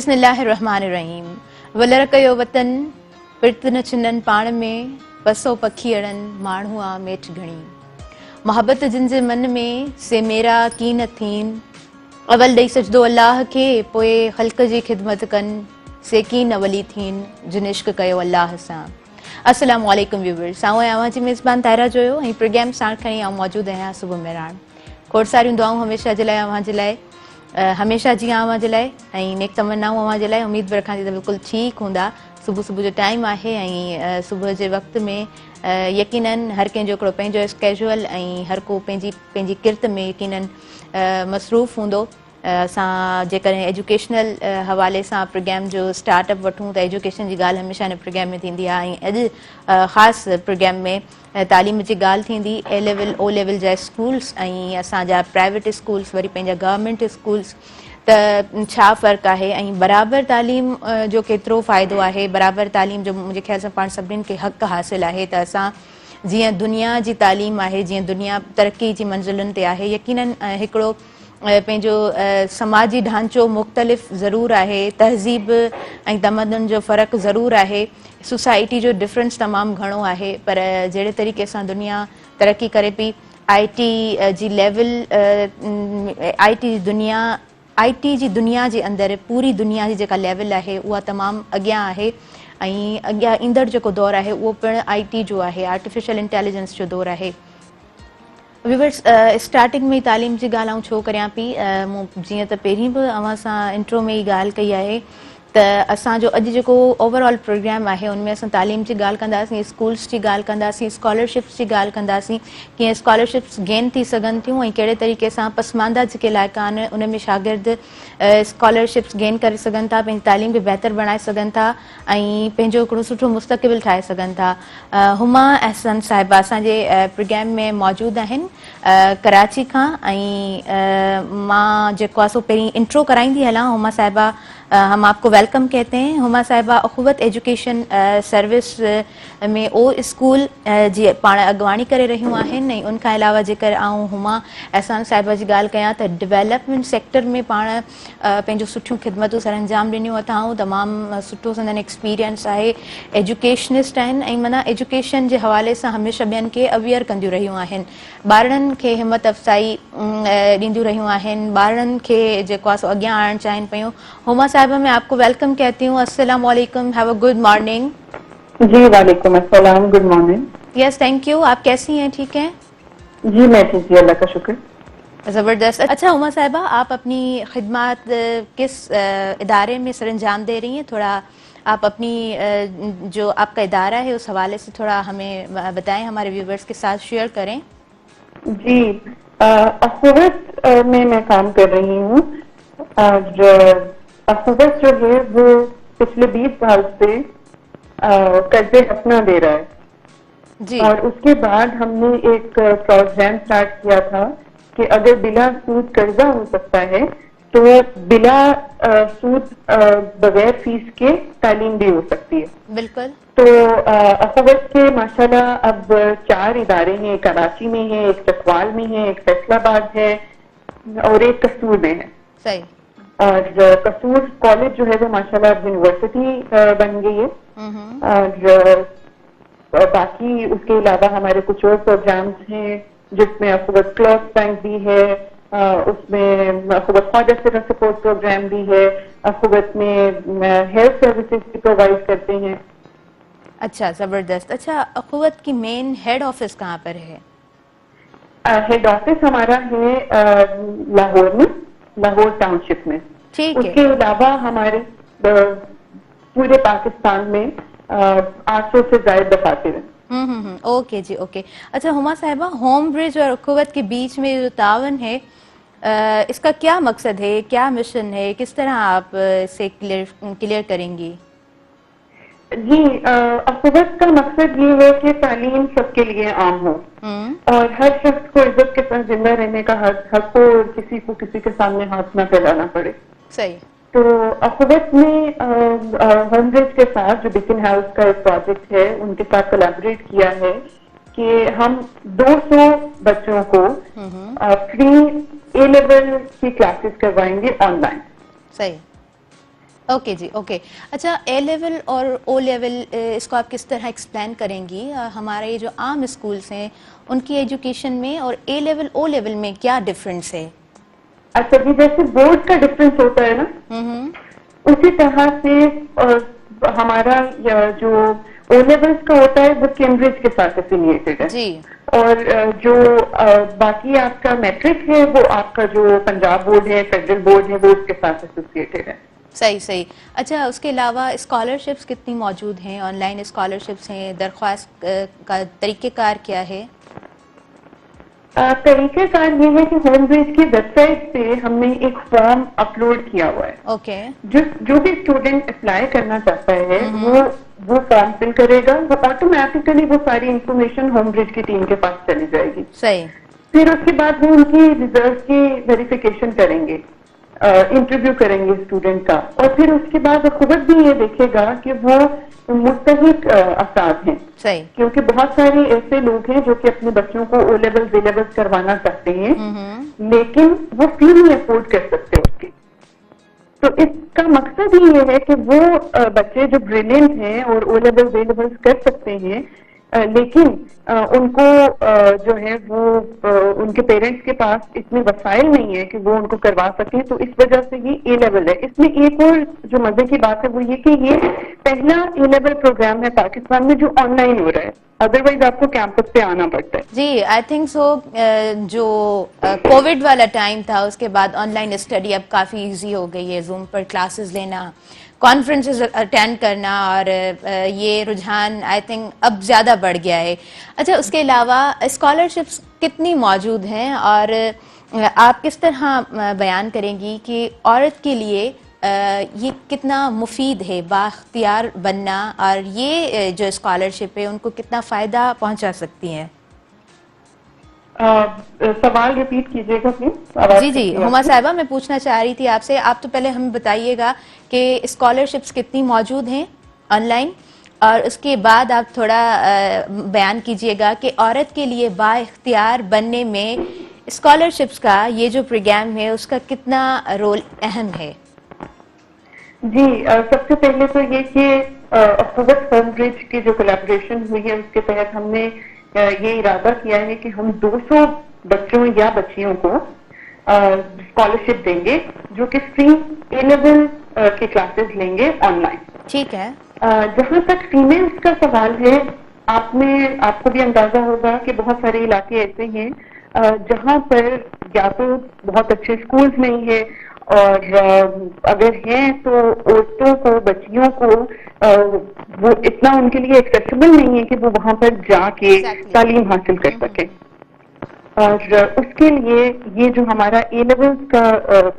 बिस्मिल्लाहिर्रहमानिर्रहीम। वलर कयो वतन पिर्त न छिनन पाण में, पसो पखी अड़न माण्हू आ मेठ घणी। मोहब्बत जिन जे मन में से मेरा कीन थीन, अवल ॾेई सजदो अल्लाह खे, पोइ ख़ल्क़ जी ख़िदमत कनि से कीन अवली थीन जिन इश्क कयो अल्लाह सां। अस्सलामु अलैकुम व्यूवर्स, आऊं आहियां जी मेज़बान ताहिरा जोयो ऐं प्रोग्राम साण खणी आऊं मौजूदु आहियां सुबुह में राण। खोड़ सारियूं दुआऊं हमेशह जे लाइ अव्हां जे लाइ, हमेशह जीअं अव्हां जे लाइ, ऐं नेक तमन्नाऊं अव्हां जे लाइ। उमेद बि रखां थी त बिल्कुलु ठीकु हूंदा। सुबुह जो टाइम आहे ऐं सुबुह जे वक़्त में यकीनन हर कंहिंजो हिकिड़ो पंहिंजो स्केजुअल ऐं हर को पंहिंजी किर्त में यकीनन मसरूफ़ हूंदो। असां जेकॾहिं एजुकेशनल हवाले सां प्रोग्राम जो स्टार्टअप वठूं त एजुकेशन जी ॻाल्हि हमेशह हिन प्रोग्राम में थींदी आहे ऐं अॼु ख़ासि प्रोग्राम में तालीम जी ॻाल्हि थींदी। ए लेवल ओ लेवल जा स्कूल्स ऐं असांजा प्राइवेट स्कूल्स, वरी पंहिंजा गवर्नमेंट स्कूल्स, त छा फ़र्क़ु आहे ऐं बराबरि तालीम जो केतिरो फ़ाइदो आहे। बराबरि तालीम जो मुंहिंजे ख़्याल सां पाण सभिनीनि खे हक़ु हासिलु आहे त असां जीअं दुनिया जी तालीम आहे, जीअं दुनिया तरक़ी जी मंज़िलुनि ते आहे, यकीनन हिकिड़ो पंहिंजो समाजी ढांचो मुख़्तलिफ़ ज़रूरु आहे, तहज़ीब ऐं तमदन जो फ़र्क़ु ज़रूरु आहे, सोसाइटी जो डिफरेंस तमामु घणो आहे। पर जहिड़े तरीक़े सां दुनिया तरक़ी करे पई, IT जी लेवल, IT जी दुनिया जे अंदरि पूरी दुनिया जी जेका लेवल आहे उहा तमामु अॻियां आहे ऐं अॻियां ईंदड़ जेको दौरु आहे उहो पिणु IT जो आहे, आर्टिफिशियल इंटेलिजेंस जो दौरु आहे। व्यूवर्स, स्टार्टिंग में ई तालीम जी ॻाल्हि आऊं छो करियां पई, मूं जीअं त पहिरीं बि अव्हां सां इंट्रो में ई ॻाल्हि कई आहे त असांजो अॼु जेको ओवरऑल प्रोग्राम आहे उनमें असां तालीम जी ॻाल्हि कंदासीं, स्कूल्स जी ॻाल्हि कंदासीं, स्कॉलरशिप्स जी ॻाल्हि कंदासीं, कीअं स्कॉलरशिप्स गेन थी सघनि थियूं ऐं कहिड़े तरीक़े सां पसमानदा जेके इलाइक़ा आहिनि उन में शागिर्द स्कॉलरशिप्स गेन करे सघनि था, पंहिंजी तालीम खे बहितर बणाए सघनि था ऐं पंहिंजो हिकिड़ो सुठो मुस्तक़बिल ठाहे सघनि था। हुमा अहसन साहिबा असांजे प्रोग्राम में मौजूदु आहिनि कराची खां ऐं मां जेको आहे सो पहिरीं इंट्रो कराईंदी हलां। हुमा साहिबा, हम आपको वेलकम कहते हैं। हुमा साहिबा अखुवत एजुकेशन सर्विस में ओ स्कूल जी पाण अॻुवाणी करे रहियूं आहिनि ऐं उनखां अलावा जेकर आऊं हुमा अहसान साहिबा जी ॻाल्हि कयां त डेवलपमेंट सेक्टर में पाण पंहिंजो सुठियूं ख़िदमतूं सर अंजाम ॾिनियूं अथऊं। तमामु सुठो संदन एक्सपीरियंस आहे, एजुकेशनिस्ट आहिनि ऐं माना एजुकेशन जे हवाले सां हमेशह ॿियनि खे अवेयर कंदियूं रहियूं आहिनि, ॿारनि खे हिमत अफ़ज़ाई ॾींदियूं रहियूं आहिनि, ॿारनि खे जेको आहे सो अॻियां आणणु चाहिनि पियूं। हुमा साहिबा मैं आपको वेलकम कहती हूँ। अस्सलाम वालेकुम, हैव अ गुड मॉर्निंग। जी वालेकुम अस्सलाम, गुड मॉर्निंग। यस, थैंक यू। आप कैसी हैं? ठीक हैं जी मैं ठीक हूँ, अल्लाह का शुक्र। ज़बरदस्त। अच्छा हुमा साहिबा, आप अपनी खिदमत किस इदारे में सर अंजाम दे रही हैं? थोड़ा आप अपनी जो आपका इदारा है उस हवाले से थोड़ा हमें बताएं, हमारे व्यूवर्स के साथ शेयर करें। जी, अखुवत में मैं काम कर रही हूँ और अखुवत जो है वो पिछले 20 साल से कर्जे अपना दे रहा है जी। और उसके बाद हमने एक प्रोग्राम स्टार्ट किया था कि अगर बिला सूद कर्जा हो सकता है तो बिला सूद बगैर फीस के तालीम भी हो सकती है। बिल्कुल। तो अखुवत के माशाल्लाह अब 4 इदारे हैं, कराची में है, एक चकवाल में है, एक फैसलाबाद है और एक कसूर में है। सही। और कसूर कॉलेज जो है वो माशाल्लाह यूनिवर्सिटी बन गई है और बाकी उसके अलावा हमारे कुछ और प्रोग्राम्स हैं जिसमें अखुवत क्लर्क बैंक भी है, उसमें अखुवत ख्वाजा सिर्फ सपोर्ट प्रोग्राम भी है, अखुवत में हेल्थ सर्विसेज भी प्रोवाइड करते हैं। अच्छा, ज़बरदस्त। अच्छा, अखुवत की मेन हेड ऑफिस कहाँ पर है? हेड ऑफिस हमारा है लाहौर में, लाहौर टाउनशिप में। ठीक है। उसके अलावा हमारे पूरे पाकिस्तान में 800 से ज्यादा दफातर हैं। ओके जी, ओके। अच्छा हुमा साहिबा, होम ब्रिज और अखुवत के बीच में जो तावन है, इसका क्या मकसद है, क्या मिशन है, किस तरह आप इसे क्लियर करेंगी? जी, अखुवत का मकसद ये है कि तालीम सबके लिए आम हो और हर शख्स को इज्जत के साथ जिंदा रहने का हक हो और किसी को किसी के सामने हाथ न फैलाना पड़े। सही। तो अखुवत में होम ब्रिज के साथ जो बिकन हाउस का एक प्रोजेक्ट है उनके साथ कोलैबोरेट किया है कि हम 200 बच्चों को फ्री A लेवल की क्लासेस करवाएंगे ऑनलाइन। सही। اوکے جی اوکے. اچھا اے لیول اور او لیول اس کو آپ کس طرح ایکسپلین کریں گی؟ ہمارے یہ جو عام اسکولس ہیں ان کی ایجوکیشن میں اور اے لیول او لیول میں کیا ڈفرینس ہے؟ اچھا جی، جیسے بورڈ کا ڈفرینس ہوتا ہے نا، اسی طرح سے ہمارا جو او لیولس کا ہوتا ہے وہ کیمبرج کے ساتھ افیلیٹڈ ہے، جی. اور جو باقی آپ کا میٹرک ہے وہ آپ کا جو پنجاب بورڈ ہے، فیڈرل بورڈ ہے، وہ اس کے ساتھ ایسوسیٹڈ ہے. صحیح صحیح. اچھا اس کے علاوہ اسکالرشپس کتنی موجود ہیں؟ آن لائن اسکالرشپس ہیں، درخواست کا طریقہ کار کیا ہے؟ طریقہ کار یہ ہے کہ ہوم بیس کی ویب سائٹ پہ ہم نے ایک فارم اپلوڈ کیا ہوا ہے. اوکے. جو بھی اسٹوڈینٹ اپلائی کرنا چاہتا ہے وہ فارم فل کرے گا، وہ آٹومیٹیکلی وہ ساری انفارمیشن ہوم برج کی ٹیم کے پاس چلی جائے گی. صحیح. پھر اس کے بعد وہ ان کی ریزلٹ کی ویریفیکیشن کریں گے، انٹرویو کریں گے اسٹوڈینٹ کا، اور پھر اس کے بعد خود بھی یہ دیکھے گا کہ وہ مستحق افراد ہیں. صحیح. کیونکہ بہت سارے ایسے لوگ ہیں جو کہ اپنے بچوں کو او لیول بی لیول کروانا چاہتے ہیں لیکن وہ فی نہیں افورڈ کر سکتے اس کی. تو اس کا مقصد ہی یہ ہے کہ وہ بچے جو بریلینٹ ہیں اور او لیول بی لیول کر سکتے ہیں لیکن ان کو جو ہے وہ ان کے پیرنٹس کے پاس اتنے وسائل نہیں ہے کہ وہ ان کو کروا سکیں، تو اس وجہ سے یہ اے لیول ہے. اس میں ایک اور جو مزے کی بات ہے وہ یہ کہ یہ پہلا اے لیول پروگرام ہے پاکستان میں جو آن لائن ہو رہا ہے، ادروائز آپ کو کیمپس پہ آنا پڑتا ہے. جی آئی تھنک سو. جو کووڈ والا ٹائم تھا اس کے بعد آن لائن اسٹڈی اب کافی ایزی ہو گئی ہے، زوم پر کلاسز لینا، کانفرنسز اٹینڈ کرنا، اور یہ رجحان آئی تھنک اب زیادہ بڑھ گیا ہے. اچھا اس کے علاوہ اسکالرشپس کتنی موجود ہیں اور آپ کس طرح بیان کریں گی کہ عورت کے لیے یہ کتنا مفید ہے بااختیار بننا، اور یہ جو اسکالرشپ ہے ان کو کتنا فائدہ پہنچا سکتی ہیں؟ سوال ریپیٹ کیجیے گا پلیز. جی جی ہما صاحبہ میں پوچھنا چاہ رہی تھی آپ سے، آپ تو پہلے ہمیں بتائیے گا کہ اسکالرشپس کتنی موجود ہیں آن لائن، اور اس کے بعد آپ تھوڑا بیان کیجیے گا کہ عورت کے لیے با اختیار بننے میں اسکالرشپس کا یہ جو پروگرام ہے اس کا کتنا رول اہم ہے؟ جی سب سے پہلے تو یہ کہ اخوت ہوم برج کی جو کولیبریشن ہوئی ہے اس کے تحت ہم نے یہ ارادہ کیا ہے کہ ہم 200 بچوں یا بچیوں کو اسکالرشپ دیں گے جو کہ فری اے لیول کی کلاسز لیں گے آن لائن. ٹھیک ہے. جہاں تک فیمیلز کا سوال ہے، آپ کو بھی اندازہ ہوگا کہ بہت سارے علاقے ایسے ہیں جہاں پر یا تو بہت اچھے اسکولز نہیں ہیں، اور اگر ہیں تو عورتوں کو، بچیوں کو وہ اتنا ان کے لیے ایکسیسیبل نہیں ہے کہ وہ وہاں پر جا کے تعلیم حاصل کر سکیں. اور اس کے لیے یہ جو ہمارا اے لیول کا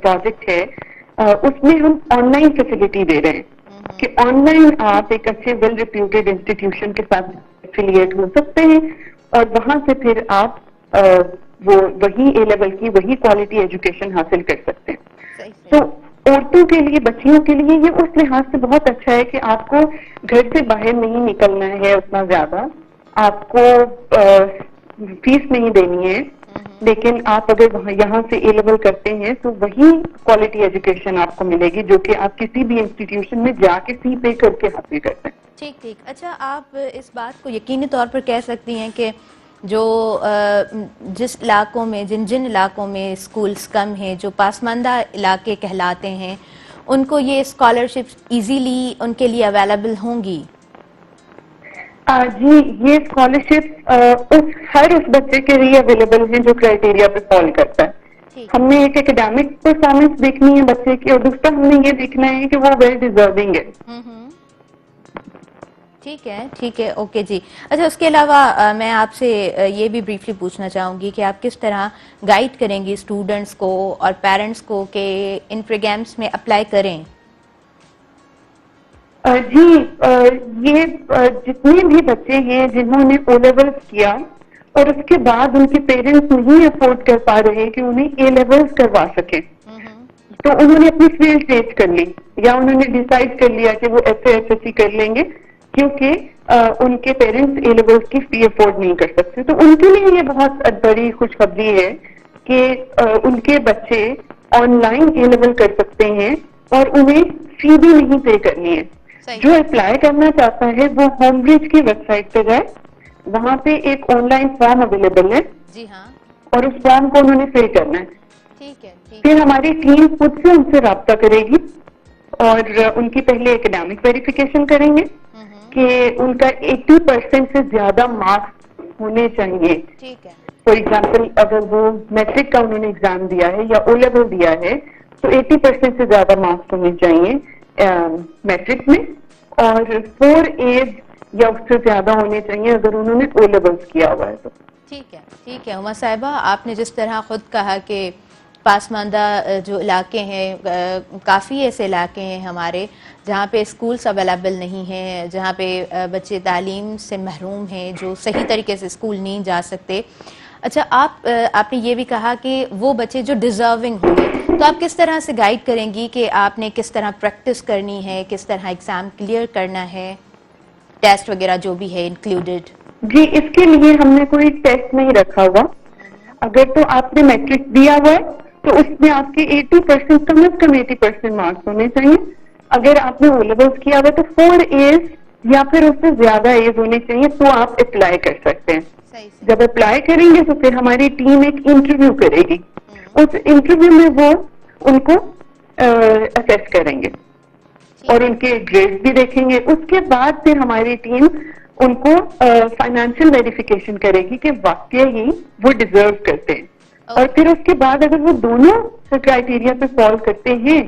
پروجیکٹ ہے اس میں ہم آن لائن فیسلٹی دے رہے ہیں کہ آن لائن آپ ایک اچھے ویل ریپیوٹیڈ انسٹیٹیوشن کے ساتھ ایفیلیٹ ہو سکتے ہیں، اور وہاں سے پھر آپ وہی اے لیول کی وہی کوالٹی ایجوکیشن حاصل کر سکتے ہیں. تو عورتوں کے لیے، بچیوں کے لیے یہ اس لحاظ سے بہت اچھا ہے کہ آپ کو گھر سے باہر نہیں نکلنا ہے اتنا زیادہ، آپ کو فیس نہیں دینی ہے، لیکن آپ اگر یہاں سے اے لیول کرتے ہیں تو وہی کوالٹی ایجوکیشن آپ کو ملے گی جو کہ آپ کسی بھی انسٹیٹیوشن میں جا کے فی پے کر کے حاصل کرتے ہیں. ٹھیک ٹھیک. اچھا آپ اس بات کو یقینی طور پر کہہ سکتی ہیں کہ جو جس علاقوں میں جن علاقوں میں اسکولس کم ہیں، جو پسماندہ علاقے کہلاتے ہیں، ان کو یہ اسکالرشپ ایزیلی ان کے لیے اویلیبل ہوں گی؟ جی یہ اسکالرشپ ہر اس بچے کے لیے اویلیبل ہیں جو کرائٹیریا پہ فال کرتا ہے. ہم نے ایک اکیڈیمک پرفارمنس دیکھنی ہے بچے کی، اور دوسرا ہم نے یہ دیکھنا ہے کہ وہ ویل ڈیزرونگ ہے. ٹھیک ہے ٹھیک ہے. اوکے جی. اچھا اس کے علاوہ میں آپ سے یہ بھی بریفلی پوچھنا چاہوں گی کہ آپ کس طرح گائیڈ کریں گی اسٹوڈنٹس کو اور پیرنٹس کو کہ ان پروگرامس میں اپلائی کریں؟ جی یہ جتنے بھی بچے ہیں جنہوں نے او لیولس کیا اور اس کے بعد ان کے پیرنٹس نہیں افورڈ کر پا رہے کہ انہیں اے لیولس کروا سکیں، تو انہوں نے اپنی فیلڈ چینج کر لی یا انہوں نے ڈیسائیڈ کر لیا کہ وہ ایس ایس سی کر لیں گے کیونکہ ان کے پیرنٹس اے لیولس کی فی افورڈ نہیں کر سکتے. تو ان کے لیے یہ بہت بڑی خوشخبری ہے کہ ان کے بچے آن لائن اے لیول کر سکتے ہیں اور انہیں فی بھی نہیں پے کرنی ہے. جو اپلائی کرنا چاہتا ہے وہ ہوم برج کی ویب سائٹ پہ جائے, وہاں پہ ایک آن لائن فارم اویلیبل ہے, جی ہاں, اور اس فارم کو انہوں نے فل کرنا ہے. ٹھیک ہے, پھر ہماری ٹیم خود سے ان سے رابطہ کرے گی اور ان کی پہلے اکیڈیمک ویریفیکیشن کریں گے کہ ان کا 80% سے زیادہ مارکس ہونے چاہیے. ٹھیک ہے, فار ایگزامپل اگر وہ میٹرک کا انہوں نے ایگزام دیا ہے یا او لیول دیا ہے تو 80% سے زیادہ مارکس ہونے چاہیے میٹرک میں, اور 4 A's یا اس سے زیادہ ہونے چاہیے اگر انہوں نے او لیولس کیا ہوا ہے تو. ٹھیک ہے, ٹھیک ہے عمر صاحبہ, آپ نے جس طرح خود کہا کہ پاسماندہ جو علاقے ہیں, کافی ایسے علاقے ہیں ہمارے جہاں پہ اسکولس اویلیبل نہیں ہیں, جہاں پہ بچے تعلیم سے محروم ہیں, جو صحیح طریقے سے اسکول نہیں جا سکتے. اچھا, آپ نے یہ بھی کہا کہ وہ بچے جو ڈیزرونگ ہوں گے, تو آپ کس طرح سے گائیڈ کریں گی کہ آپ نے کس طرح پریکٹس کرنی ہے, کس طرح ایگزام کلیئر کرنا ہے, ٹیسٹ وغیرہ جو بھی ہے انکلوڈیڈ؟ جی, اس کے لیے ہم نے کوئی ٹیسٹ نہیں رکھا ہوا. اگر تو آپ نے میٹرک دیا ہوا ہے تو اس میں آپ کے 80% کم از کم 80% مارکس ہونے چاہیے. اگر آپ نے او لیولس کیا ہوا ہے تو 4 A's یا پھر اس سے زیادہ ایج ہونی چاہیے تو آپ اپلائی کر سکتے ہیں. صحیح جب اپلائی کریں گے تو پھر ہماری ٹیم ایک انٹرویو کرے گی. اس انٹرویو میں وہ ان کو اسیس کریں گے اور ان کے گریڈ بھی دیکھیں گے. اس کے بعد پھر ہماری ٹیم ان کو فائنینشیل ویریفیکیشن کرے گی کہ واقعی ہی وہ ڈیزرو کرتے ہیں, اور پھر اس کے بعد اگر وہ دونوں کرائٹیریا پہ فال کرتے ہیں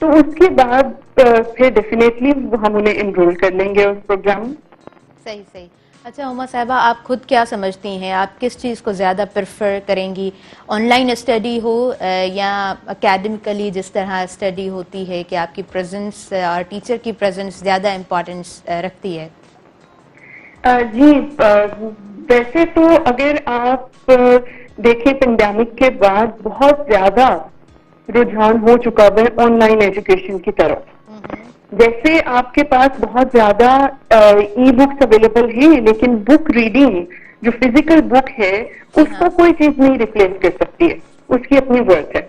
تو اس کے بعد پھر ڈیفینیٹلی ہم انہیں انرول کر لیں گے اس پروگرام میں. صحیح, صحیح. اچھا عمر صاحبہ, آپ خود کیا سمجھتی ہیں, آپ کس چیز کو زیادہ پریفر کریں گی, آن لائن اسٹڈی ہو یا اکیڈمکلی جس طرح اسٹڈی ہوتی ہے کہ آپ کی پریزنس اور ٹیچر کی پریزنس زیادہ امپورٹنس رکھتی ہے؟ جی, ویسے تو اگر آپ دیکھیں پینڈیمک کے بعد بہت زیادہ رجحان ہو چکا ہے آن لائن ایجوکیشن کی طرف. جیسے آپ کے پاس بہت زیادہ ای بکس اویلیبل ہیں, لیکن بک ریڈنگ جو فزیکل بک ہے اس کو کوئی چیز نہیں ریپلیس کر سکتی ہے, اس کی اپنی ورک ہے.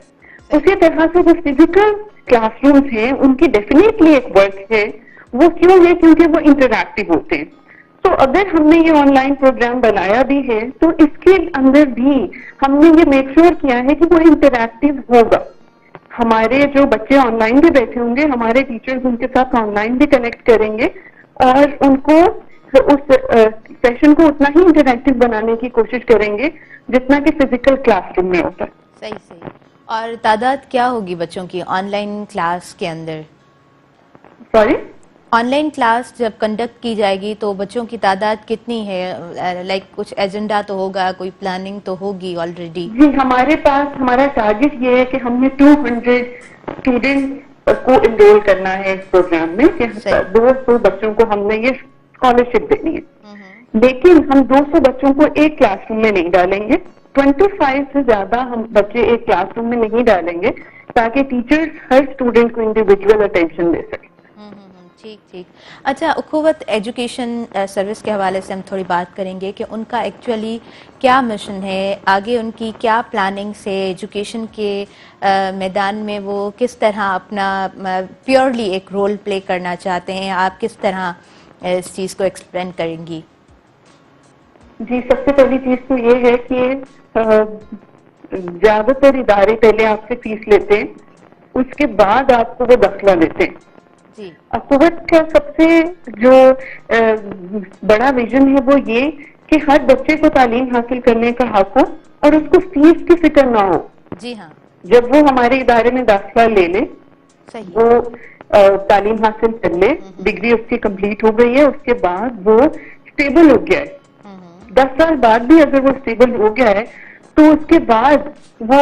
اسی طرح سے جو فزیکل کلاس رومز ہیں ان کی ڈیفینیٹلی ایک ورک ہے. وہ کیوں ہے؟ کیونکہ وہ انٹریکٹیو ہوتے ہیں. تو اگر ہم نے یہ آن لائن پروگرام بنایا بھی ہے تو اس کے اندر بھی ہم نے یہ میک شیور کیا ہے کہ وہ انٹریکٹیو ہوگا. ہمارے جو بچے آن لائن بھی بیٹھے ہوں گے, ہمارے ٹیچرز ان کے ساتھ آن لائن بھی کنیکٹ کریں گے اور ان کو اس سیشن کو اتنا ہی انٹریکٹیو بنانے کی کوشش کریں گے جتنا کہ فزیکل کلاس روم میں ہوتا ہے. صحیح, صحیح. اور تعداد کیا ہوگی بچوں کی آن لائن کلاس کے اندر؟ سوری, آن لائن کلاس جب کنڈکٹ کی جائے گی تو بچوں کی تعداد کتنی ہے؟ لائک کچھ ایجنڈا تو ہوگا, کوئی پلاننگ تو ہوگی آلریڈی. جی, ہمارے پاس ہمارا ٹارگیٹ یہ ہے کہ ہم نے 200 اسٹوڈینٹ کو انرول کرنا ہے اس پروگرام میں, کہ 200 بچوں کو ہم نے یہ اسکالرشپ دینی ہے. لیکن ہم 200 بچوں کو ایک کلاس روم میں نہیں ڈالیں گے. 25 سے زیادہ ہم بچے ایک کلاس روم میں نہیں ڈالیں گے تاکہ ٹیچر ہر اسٹوڈینٹ کو انڈیویجول اٹینشن دے سکے. ٹھیک, ٹھیک. اچھا, اخوت ایجوکیشن سروس کے حوالے سے ہم تھوڑی بات کریں گے کہ ان کا ایکچولی کیا مشن ہے, آگے ان کی کیا پلاننگ سے ایجوکیشن کے میدان میں وہ کس طرح اپنا پیورلی ایک رول پلے کرنا چاہتے ہیں. آپ کس طرح اس چیز کو ایکسپلین کریں گی؟ جی, سب سے پہلی چیز تو یہ ہے کہ زیادہ تر ادارے پہلے آپ سے فیس لیتے ہیں, اس کے بعد آپ کو وہ داخلہ دیتے ہیں. جی, اخوت کا سب سے جو بڑا ویژن ہے وہ یہ کہ ہر بچے کو تعلیم حاصل کرنے کا حق ہو اور اس کو فیس کی فکر نہ ہو. جی ہاں, جب وہ ہمارے ادارے میں داخلہ لے لے, صحیح, وہ تعلیم حاصل کر لے, ڈگری اس کی کمپلیٹ ہو گئی ہے, اس کے بعد وہ اسٹیبل ہو گیا ہے, 10 سال بعد بھی اگر وہ اسٹیبل ہو گیا ہے تو اس کے بعد وہ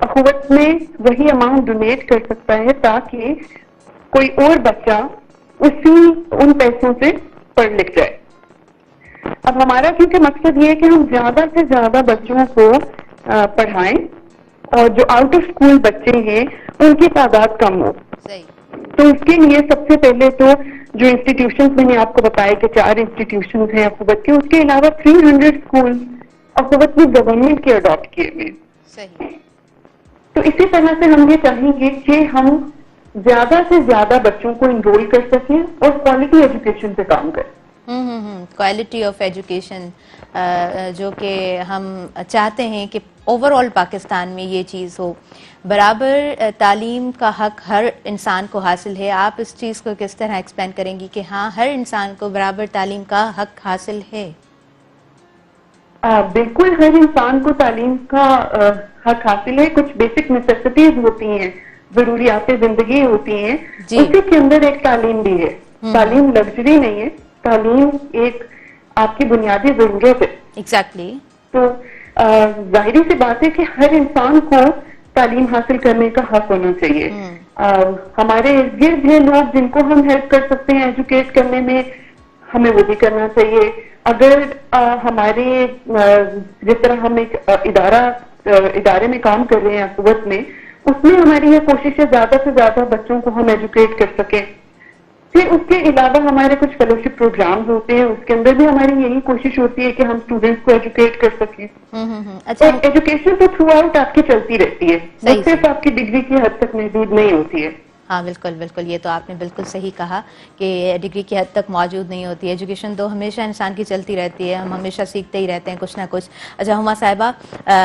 اخوت میں وہی اماؤنٹ ڈونیٹ کر سکتا ہے تاکہ کوئی اور بچہ ان پیسوں سے پڑھ لکھ جائے. اب ہمارا کیونکہ مقصد یہ ہے کہ ہم زیادہ سے زیادہ بچوں کو پڑھائیں اور جو آؤٹ آف اسکول بچے ہیں ان کی تعداد کم ہو. صحیح, تو اس کے لیے سب سے پہلے تو جو انسٹیٹیوشنز میں نے آپ کو بتایا کہ 4 انسٹیٹیوشنز ہیں اخوت کے, اس کے علاوہ 300 اسکول اخوت میں گورنمنٹ کے اڈاپٹ کیے ہوئے. صحیح, تو اسی طرح سے ہم یہ چاہیں گے کہ ہم زیادہ سے زیادہ بچوں کو انرول کر سکیں اور کوالٹی ایجوکیشن پہ کام کریں. کوالٹی آف ایجوکیشن جو کہ ہم چاہتے ہیں کہ اوور آل پاکستان میں یہ چیز ہو. برابر تعلیم کا حق ہر انسان کو حاصل ہے. آپ اس چیز کو کس طرح ایکسپلین کریں گی کہ ہاں ہر انسان کو برابر تعلیم کا حق حاصل ہے؟ بالکل ہر انسان کو تعلیم کا حق حاصل ہے. کچھ بیسک نیسیسٹیز ہوتی ہیں, ضروریات زندگی ہوتی ہیں, اسی کے اندر ایک تعلیم بھی ہے. تعلیم لگژری نہیں ہے, تعلیم ایک آپ کی بنیادی ضرورت ہے. ایگزیکٹلی. تو ظاہری سی بات ہے کہ ہر انسان کو تعلیم حاصل کرنے کا حق ہونا چاہیے. ہمارے ارد گرد ہیں لوگ جن کو ہم ہیلپ کر سکتے ہیں ایجوکیٹ کرنے میں, ہمیں وہ بھی کرنا چاہیے. اگر ہمارے جس طرح ہم ایک ادارے میں کام کر رہے ہیں قوت میں, اس میں ہماری یہ کوشش ہے زیادہ سے زیادہ بچوں کو ہم ایجوکیٹ کر سکیں. پھر اس کے علاوہ ہمارے کچھ فیلوشپ پروگرامز ہوتے ہیں, اس کے اندر بھی ہماری یہی کوشش ہوتی ہے کہ ہم اسٹوڈینٹس کو ایجوکیٹ کر سکیں. اچھا, اور ایجوکیشن تو تھرو آؤٹ آپ کی چلتی رہتی ہے, وہ صرف آپ کی ڈگری کی حد تک محدود نہیں ہوتی ہے. ہاں بالکل بالکل, یہ تو آپ نے بالکل صحیح کہا کہ ڈگری کی حد تک موجود نہیں ہوتی. ایجوکیشن تو ہمیشہ انسان کی چلتی رہتی ہے, ہم ہمیشہ سیکھتے ہی رہتے ہیں کچھ نہ کچھ. اچھا ہما صاحبہ,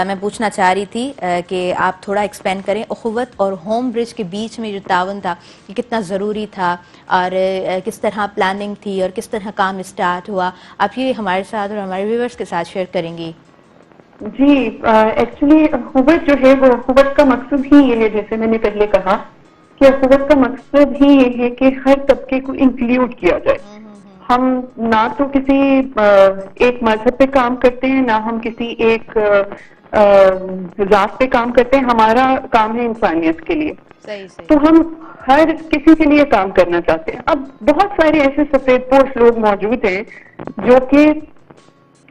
میں پوچھنا چاہ رہی تھی کہ آپ تھوڑا ایکسپلین کریں اخوت اور ہوم برج کے بیچ میں جو تعاون تھا یہ کتنا ضروری تھا, اور کس طرح پلاننگ تھی, اور کس طرح کام اسٹارٹ ہوا. آپ یہ ہمارے ساتھ اور ہمارے ویورز کے ساتھ شیئر کریں گی؟ جی, ایکچولی اخوت جو ہے وہ اخوت کا مقصد ہی یہ ہے, جیسے میں نے پہلے کہا کہ اخوت کا مقصد ہی یہ ہے کہ ہر طبقے کو انکلوڈ کیا جائے. ہم نہ تو کسی ایک مذہب پہ کام کرتے ہیں, نہ ہم کسی ایک ذات پہ کام کرتے ہیں. ہمارا کام ہے انسانیت کے لیے. تو ہم ہر کسی کے لیے کام کرنا چاہتے ہیں. اب بہت سارے ایسے سفید پوش لوگ موجود ہیں جو کہ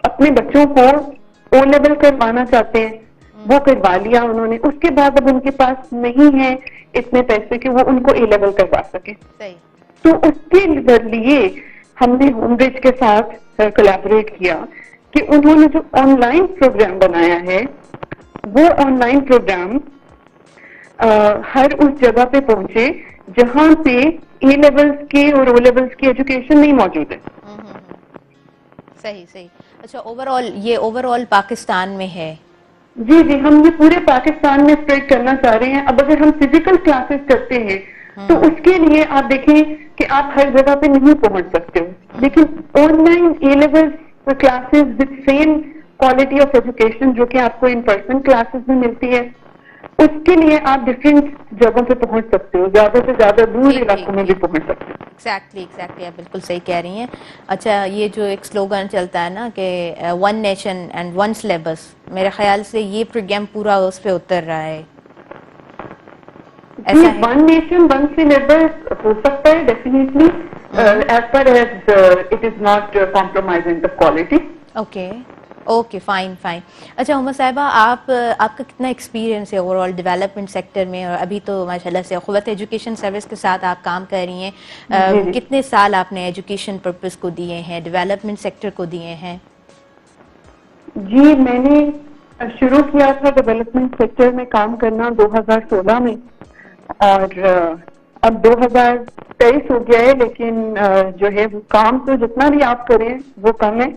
اپنے بچوں کو او لیول کروانا چاہتے ہیں, وہ کروا لیا انہوں نے, اس کے بعد اب ان کے پاس نہیں ہے اتنے پیسے کہ وہ ان کو اے لیول کروا سکے. تو اس کے لیے ہم نے ہوم برج کے ساتھ کولیبوریٹ کیا کہ انہوں نے جو آن لائن پروگرام بنایا ہے, وہ آن لائن پروگرام ہر اس جگہ پہ پہنچے جہاں پہ اے لیولز کی اور او لیولز کی ایجوکیشن نہیں موجود ہے. صحیح صحیح. اچھا اوور آل پاکستان میں ہے؟ جی جی, ہم یہ پورے پاکستان میں اسپریڈ کرنا چاہ رہے ہیں. اب اگر ہم فزیکل کلاسز کرتے ہیں تو اس کے لیے آپ دیکھیں کہ آپ ہر جگہ پہ نہیں پہنچ سکتے ہو, لیکن on line a level classes with same quality of education جو کہ آپ کو ان پرسن کلاسز میں ملتی ہے, اس کے لیے آپ ڈفرینٹ جگہوں پہ پہنچ سکتے ہو, زیادہ سے زیادہ دور علاقوں میں بھی پہنچ سکتے ہو. ایگزیکٹلی آپ بالکل صحیح کہہ رہی ہیں. اچھا, یہ جو ایک سلوگن چلتا ہے نا کہ one nation and one syllabus, میرے خیال سے یہ پروگرام پورا اس پہ اتر رہا ہے. جی, ون نیشن ون سلیبس ہو سکتا ہے definitely, as per as it is not compromising the quality. Okay fine. اچھا عمر صاحبہ, آپ کا کتنا ایکسپیرینس ہے اوور آل ڈیولپمنٹ سیکٹر میں, اور ابھی تو ماشاءاللہ سے اخوت ایجوکیشن سروس کے ساتھ آپ کام کر رہی ہیں, کتنے سال آپ نے ایجوکیشن پرپز کو دیے ہیں, ڈیولپمنٹ سیکٹر کو دیے ہیں؟ جی, میں نے شروع کیا تھا ڈیولپمنٹ سیکٹر میں کام کرنا 2016 میں, اور اب 2023 ہو گیا ہے, لیکن جو ہے وہ کام تو جتنا بھی آپ کریں وہ کم ہے.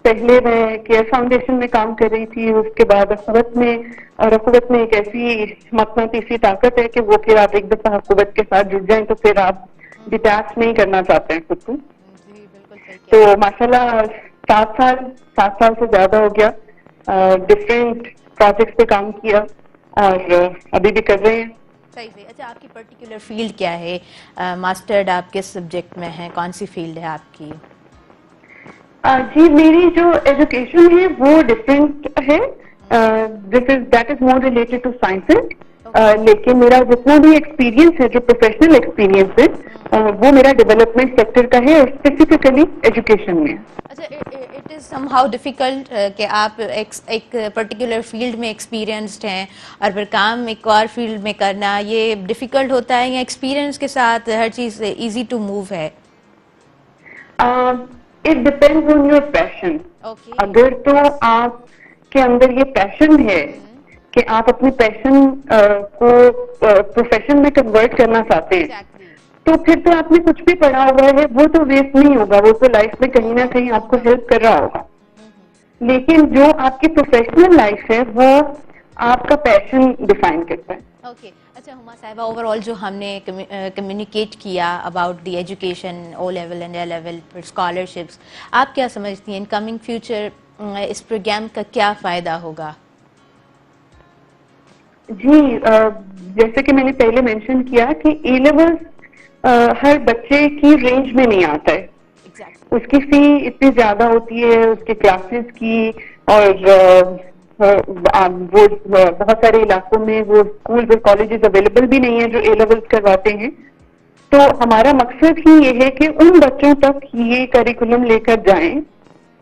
پہلے میں کیئر فاؤنڈیشن میں کام کر رہی تھی, اس کے بعد اخوت میں, اور اخوت میں ایک ایسی مقناطیسی طاقت ہے کہ وہ پھر آپ ایک دفعہ اخوت کے ساتھ جڑ جائیں تو پھر آپ ڈیٹیچ نہیں کرنا چاہتے ہیں خود کو. تو ماشاءاللہ 7 سال سے زیادہ ہو گیا, ڈفرینٹ پروجیکٹس پہ کام کیا اور ابھی بھی کر رہے ہیں. صحیح. اچھا, آپ کی پرٹیکولر فیلڈ کیا ہے؟ ماسٹرڈ آپ کس سبجیکٹ میں ہیں, کون سی فیلڈ ہے آپ کی؟ جی, میری جو ایجوکیشن ہے وہ ڈفرینٹ ہے, that is more related to sciences, لیکن میرا جتنا بھی ایکسپیرینس ہے, جو پروفیشنل ایکسپیرینس ہے وہ میرا ڈیولپمنٹ سیکٹر کا ہے, اور اسپیسیفکلی ایجوکیشن میں. اچھا, it is some how difficult کہ آپ ایک پرٹیکولر فیلڈ میں ایکسپیرینسڈ ہیں اور پھر کام ایک اور فیلڈ میں کرنا, یہ ڈیفیکلٹ ہوتا ہے یا ایکسپیرینس کے ساتھ ہر چیز ایزی ٹو موو ہے؟ It depends on your passion. اگر تو آپ کے اندر یہ پیشن ہے کہ آپ اپنے پیشن کو پروفیشن میں کنورٹ کرنا چاہتے ہیں تو پھر تو آپ نے کچھ بھی پڑھا ہوا ہے وہ تو ویسٹ نہیں ہوگا, وہ تو لائف میں کہیں نہ کہیں آپ کو ہیلپ کر رہا ہوگا. لیکن جو آپ کی پروفیشنل لائف ہے وہ آپ کا پیشن ڈیفائن کرتا ہے. اوکے اچھا ہما صاحبہ, اوور آل جو ہم نے کمیونیکیٹ کیا about the education O level and A level پھر اسکالرشپس, آپ کیا سمجھتی ہیں ان کمنگ فیوچر اس پروگرام کا کیا فائدہ ہوگا؟ جی جیسے کہ میں نے پہلے مینشن کیا کہ اے لیول ہر بچے کی رینج میں نہیں آتا ہے. اس کی فی اتنی زیادہ ہوتی ہے اس کے کلاسز کی, اور وہ بہت سارے علاقوں میں وہ اسکولز اور کالجز اویلیبل بھی نہیں ہیں جو اے لیول کرواتے ہیں. تو ہمارا مقصد ہی یہ ہے کہ ان بچوں تک یہ کریکولم لے کر جائیں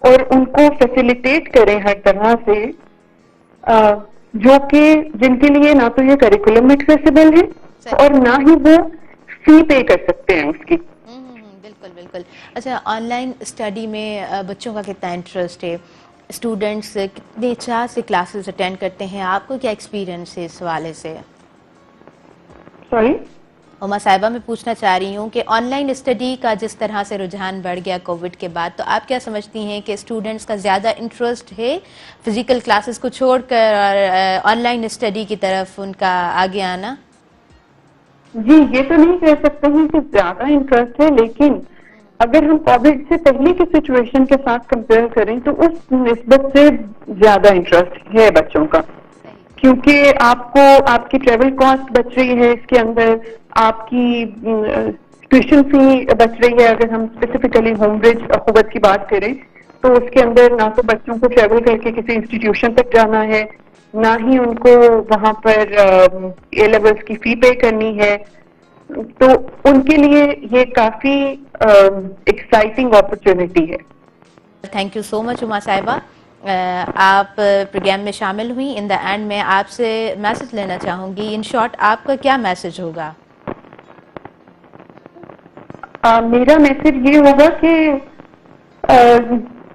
اور ان کو فیسیلیٹیٹ کریں ہر طرح سے, جو کہ جن کے لیے نہ تو یہ کریکولم ایکسیسیبل ہے اور نہ ہی وہ فی پے کر سکتے ہیں اس کی. بالکل بالکل. اچھا آن لائن اسٹڈی میں بچوں کا کتنا انٹرسٹ ہے, اسٹوڈینٹس کتنے چاہ سے کلاسز اٹینڈ کرتے ہیں, آپ کو کیا ایکسپیرئنس ہے اس حوالے سے؟ سوری ہما صاحبہ میں پوچھنا چاہ رہی ہوں کہ آن لائن اسٹڈی کا جس طرح سے رجحان بڑھ گیا کووڈ کے بعد, تو آپ کیا سمجھتی ہیں کہ اسٹوڈینٹس کا زیادہ انٹرسٹ ہے فزیکل کلاسز کو چھوڑ کر اور آن لائن اسٹڈی کی طرف ان کا آگے آنا؟ جی یہ تو نہیں کہہ سکتے ہیں کہ زیادہ انٹرسٹ ہے, لیکن اگر ہم کووڈ سے پہلے کی سچویشن کے ساتھ کمپیئر کریں تو اس نسبت سے زیادہ انٹرسٹ ہے بچوں کا, کیونکہ آپ کو آپ کی ٹریول کاسٹ بچ رہی ہے, اس کے اندر آپ کی ٹیوشن فی بچ رہی ہے. اگر ہم اسپیسیفکلی ہوم برج اخوت کی بات کریں تو اس کے اندر نہ تو بچوں کو ٹریول کر کے کسی انسٹیٹیوشن تک جانا ہے, نہ ہی ان کو وہاں پر اے لیولس کی فی پے کرنی ہے. تو ان کے لیے یہ کافی ایکسائٹنگ اپرچونٹی ہے. تھینک یو سو مچ ہما صاحبہ, آپ پروگرام میں شامل ہوئیں. ان دا اینڈ میں آپ سے میسج لینا چاہوں گی, ان شارٹ آپ کا کیا میسج ہوگا؟ میرا میسج یہ ہوگا کہ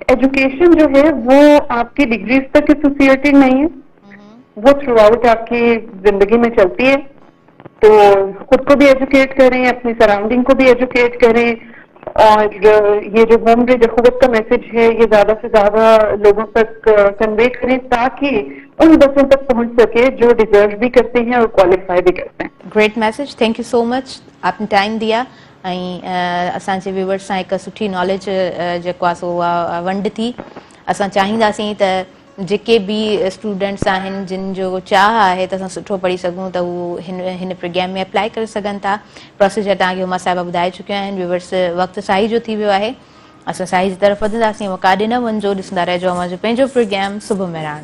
ایجوکیشن جو ہے وہ آپ کی ڈگریز تک ایسوسیٹڈ نہیں ہے, وہ تھرو آؤٹ آپ کی زندگی میں چلتی ہے. تو خود کو بھی ایجوکیٹ کریں, اپنی سراؤنڈنگ کو بھی ایجوکیٹ کریں, اور یہ جو ہوم برج اخوت کا میسج ہے یہ زیادہ سے زیادہ لوگوں تک کنوے کریں تاکہ ان بچوں تک پہنچ سکے جو ڈیزرو بھی کرتے ہیں اور کوالیفائی بھی کرتے ہیں. Great message, thank you so much. آپ نے ٹائم دیا ऐं असांजे व्यूवर्स सां हिकु सुठी नॉलेज जेको आहे सो उहा वंड थी. असां चाहींदासीं त जेके बि स्टूडेंट्स आहिनि जिन जो चाह आहे त असां सुठो पढ़ी सघूं त उहो हिन प्रोग्राम में अप्लाई करे सघनि था. प्रोसीजर तव्हांखे हुमा साहिबा ॿुधाए चुकिया आहिनि. व्यूवर्स वक़्तु साई जो थी वियो आहे, असां साई जी तरफ़ वधंदासीं. उहो काॾे न वञिजो, ॾिसंदा रहिजो असांजो पंहिंजो प्रोग्राम सुबुह मेराण.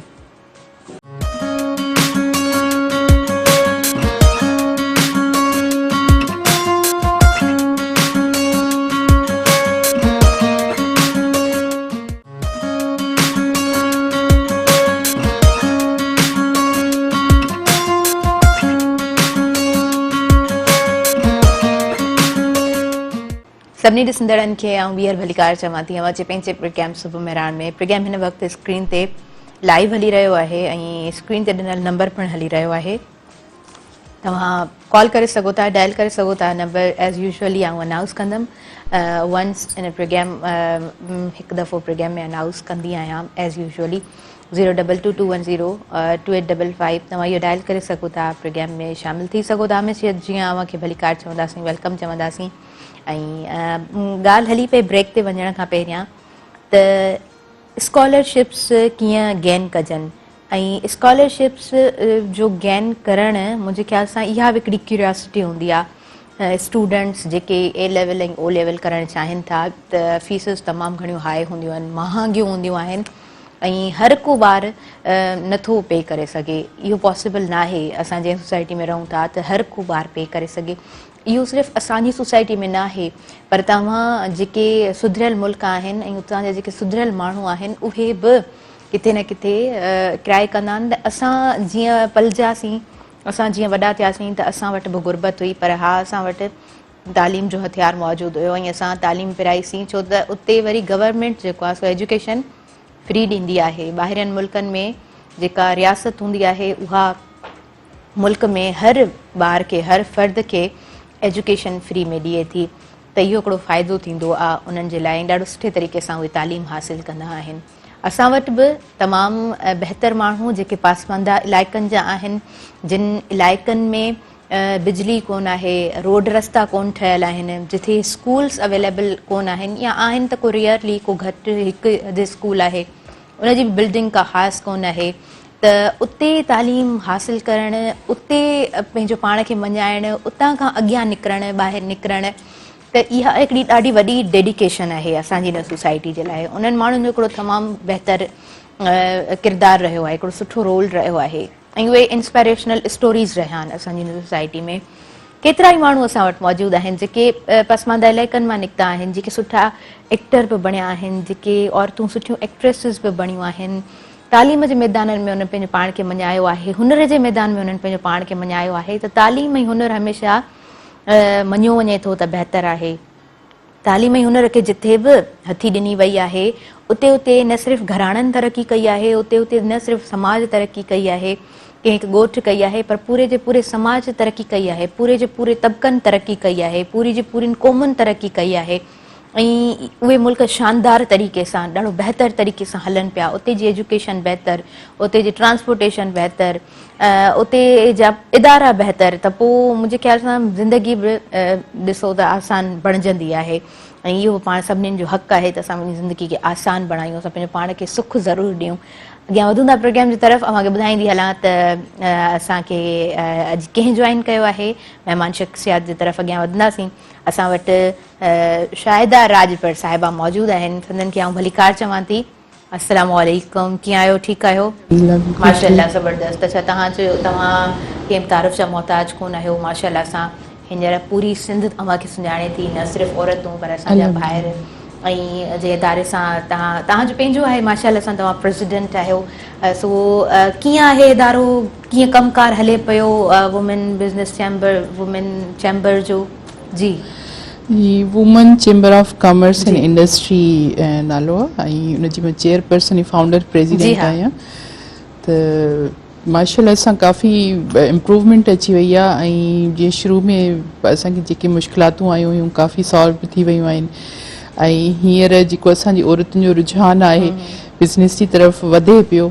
सभिनी ॾिसंदड़नि खे ऐं ॿीहर भलीकार चवां थी अचे पंहिंजे प्रोग्राम सुबुह मेराण में. प्रोग्राम हिन वक़्तु स्क्रीन ते लाइव हली रहियो आहे ऐं स्क्रीन ते ॾिनल नंबर पिणु हली रहियो आहे. तव्हां कॉल करे सघो था, डायल करे सघो था. नंबर एज़ यूजुअली आउं अनाउंस कंदमि वंस इन प्रोग्राम, हिकु दफ़ो प्रोग्राम में अनाउंस कंदी आहियां एज़ यूजुअली. 022102855. तव्हां इहो डायल करे सघो था, प्रोग्राम में शामिलु थी सघो था. हमेशह जीअं अव्हांखे भलीकार चवंदासीं, वेलकम चवंदासीं. ऐं ॻाल्हि हली पई ब्रेक ते वञण खां पहिरियां त स्कॉलरशिप्स कीअं गेन कजनि ऐं स्कॉलरशिप्स जो गेन करणु मुंहिंजे ख़्याल सां इहा बि हिकिड़ी क्यूरियोसिटी हूंदी आहे. स्टूडेंट्स जेके ए लेवल ऐं ओ लेवल करणु चाहिनि था त फीसिस तमामु घणियूं हाई हूंदियूं आहिनि, महांगियूं हूंदियूं आहिनि ऐं हर को ॿार नथो पे करे सघे. इहो पॉसिबल न आहे. असां जंहिं सोसाइटी में रहूं था त हर को ॿार पे करे सघे. इहो सिर्फ़ु असांजी सोसाइटी में न आहे, पर तव्हां जेके सुधरियल मुल्क आहिनि ऐं उतां जा जेके सुधरियल माण्हू आहिनि उहे बि किथे न किथे ट्राए कंदा आहिनि. त असां जीअं पलजासीं, असां जीअं वॾा थियासीं त असां वटि बि गुरबत हुई, पर हा असां वटि तालीम जो हथियार मौजूदु हुयो ऐं असां तालीम पिराईसीं. छो त उते वरी गवर्नमेंट जेको आहे सो एजुकेशन फ्री ॾींदी आहे. ॿाहिरियनि मुल्कनि में जेका रियासत हूंदी आहे उहा मुल्क में हर ॿार खे हर फ़र्द खे एजुकेशन फ्री में ॾिए थी त इहो हिकिड़ो फ़ाइदो थींदो आहे उन्हनि जे लाइ ॾाढो सुठे तरीक़े सां उहे तालीम हासिल कंदा आहिनि। असां वटि बि तमामु बहितर माण्हू जेके पासमानदा इलाइक़नि जा आहिनि, जिन इलाइक़नि में बिजली कोन आहे, रोड रस्ता कोन ठहियल आहिनि, जिथे स्कूल्स अवेलेबल कोन आहिनि या आहिनि त को रियरली को घटि हिकु अधु स्कूल आहे, उनजी बि बिल्डिंग का ख़ासि कोन आहे, त उते तालीम हासिल करणु, उते पंहिंजो पाण खे मञाइणु, उतां खां अॻियां निकिरणु, ॿाहिरि निकिरणु, त इहा हिकिड़ी ॾाढी वॾी डेडिकेशन आहे असांजी हिन सोसाइटी जे लाइ। उन्हनि माण्हुनि जो हिकिड़ो तमामु बहितर किरदारु रहियो आहे, हिकिड़ो सुठो रोल रहियो आहे ऐं उहे इंस्पायरेशनल स्टोरीज़ रहिया आहिनि असांजी हिन सोसाइटी में। केतिरा ई माण्हू असां वटि मौजूदु आहिनि जेके पसमानदा इलाइक़नि मां निकिता आहिनि, जेके सुठा एक्टर बि बणिया आहिनि, जेके औरतूं सुठियूं एक्ट्रेसिस बि बणियूं आहिनि, तालीम जे मैदाननि में उन्हनि पंहिंजो पाण खे मञायो आहे, हुनर जे मैदान में उन्हनि पंहिंजो पाण खे मञायो आहे। त तालीम ऐं हुनर हमेशह मञियो वञे थो त बहितर आहे। तालीम ऐं हुनर खे जिथे बि हथी ॾिनी वई आहे उते उते न सिर्फ़ु घराणनि तरक़ी कई आहे, उते उते न सिर्फ़ु समाज तरक़ी कई आहे, कंहिं हिकु ॻोठ कई आहे, पर पूरे जे पूरे समाज तरक़ी कई आहे, पूरे जे पूरे तबक़नि तरक़ी कई आहे, पूरी जे पूरियुनि क़ौमुनि तरक़ी कई आहे ऐं उहे मुल्क शानदार तरीक़े सां ॾाढो बहितर तरीक़े सां हलनि पिया। उते जी एजुकेशन बहितर, उते जी ट्रांसपोर्टेशन बहितर, उते जा इदारा बहितर, त पोइ मुंहिंजे ख़्याल सां ज़िंदगी बि ॾिसो त आसान बणिजंदी आहे ऐं इहो पाण सभिनीनि जो हक़ु आहे त असां पंहिंजी ज़िंदगी खे आसान बणायूं, असां पंहिंजो पाण खे सुखु ज़रूरु ॾियूं। अॻियां वधूं था प्रोग्राम जी तरफ़। अव्हांखे ॿुधाईंदी हलां त असांखे अॼु कंहिं जॉइन कयो आहे, महिमान शख़्सियात जी तरफ़ अॻियां वधंदासीं। असां वटि शाहिदा राजपर साहिबा मौजूदु आहिनि, संदनि खे आउं भलीकार चवां थी। अस्सलाम वालेकुम, कीअं आहियो? ठीकु आहियो? माशाअल्लाह ज़बरदस्त। अच्छा, तव्हां चयो तव्हां कंहिं तारीफ़ जा मोहताज कोन आहियो, माशाअल्लाह सां हींअर पूरी सिंध तव्हांखे सुञाणे थी, न सिर्फ़ु औरतूं पर असांजा ॿाहिरि ऐं जे इदारे सां तव्हांजो पंहिंजो आहे, माशाअल्लाह सां तव्हां प्रेसिडेंट आहियो। सो कीअं आहे इदारो, कीअं कमकार हले पियो women business chamber, women chamber जो? जी women chamber of commerce and industry नालो आहे ऐं उनजी मां चेयरपर्सन ऐं फाउंडर प्रेसिडेंट आहियां। त माशाअल्लाह सां काफ़ी इम्प्रूवमेंट अची वई आहे ऐं जीअं शुरू में असांखे जेके मुश्किलातूं आयूं हुयूं काफ़ी सॉल्व थी वियूं आहिनि ऐं हींअर जेको असांजी औरतुनि जो रुझान आहे बिज़नेस जी तरफ़ वधे पियो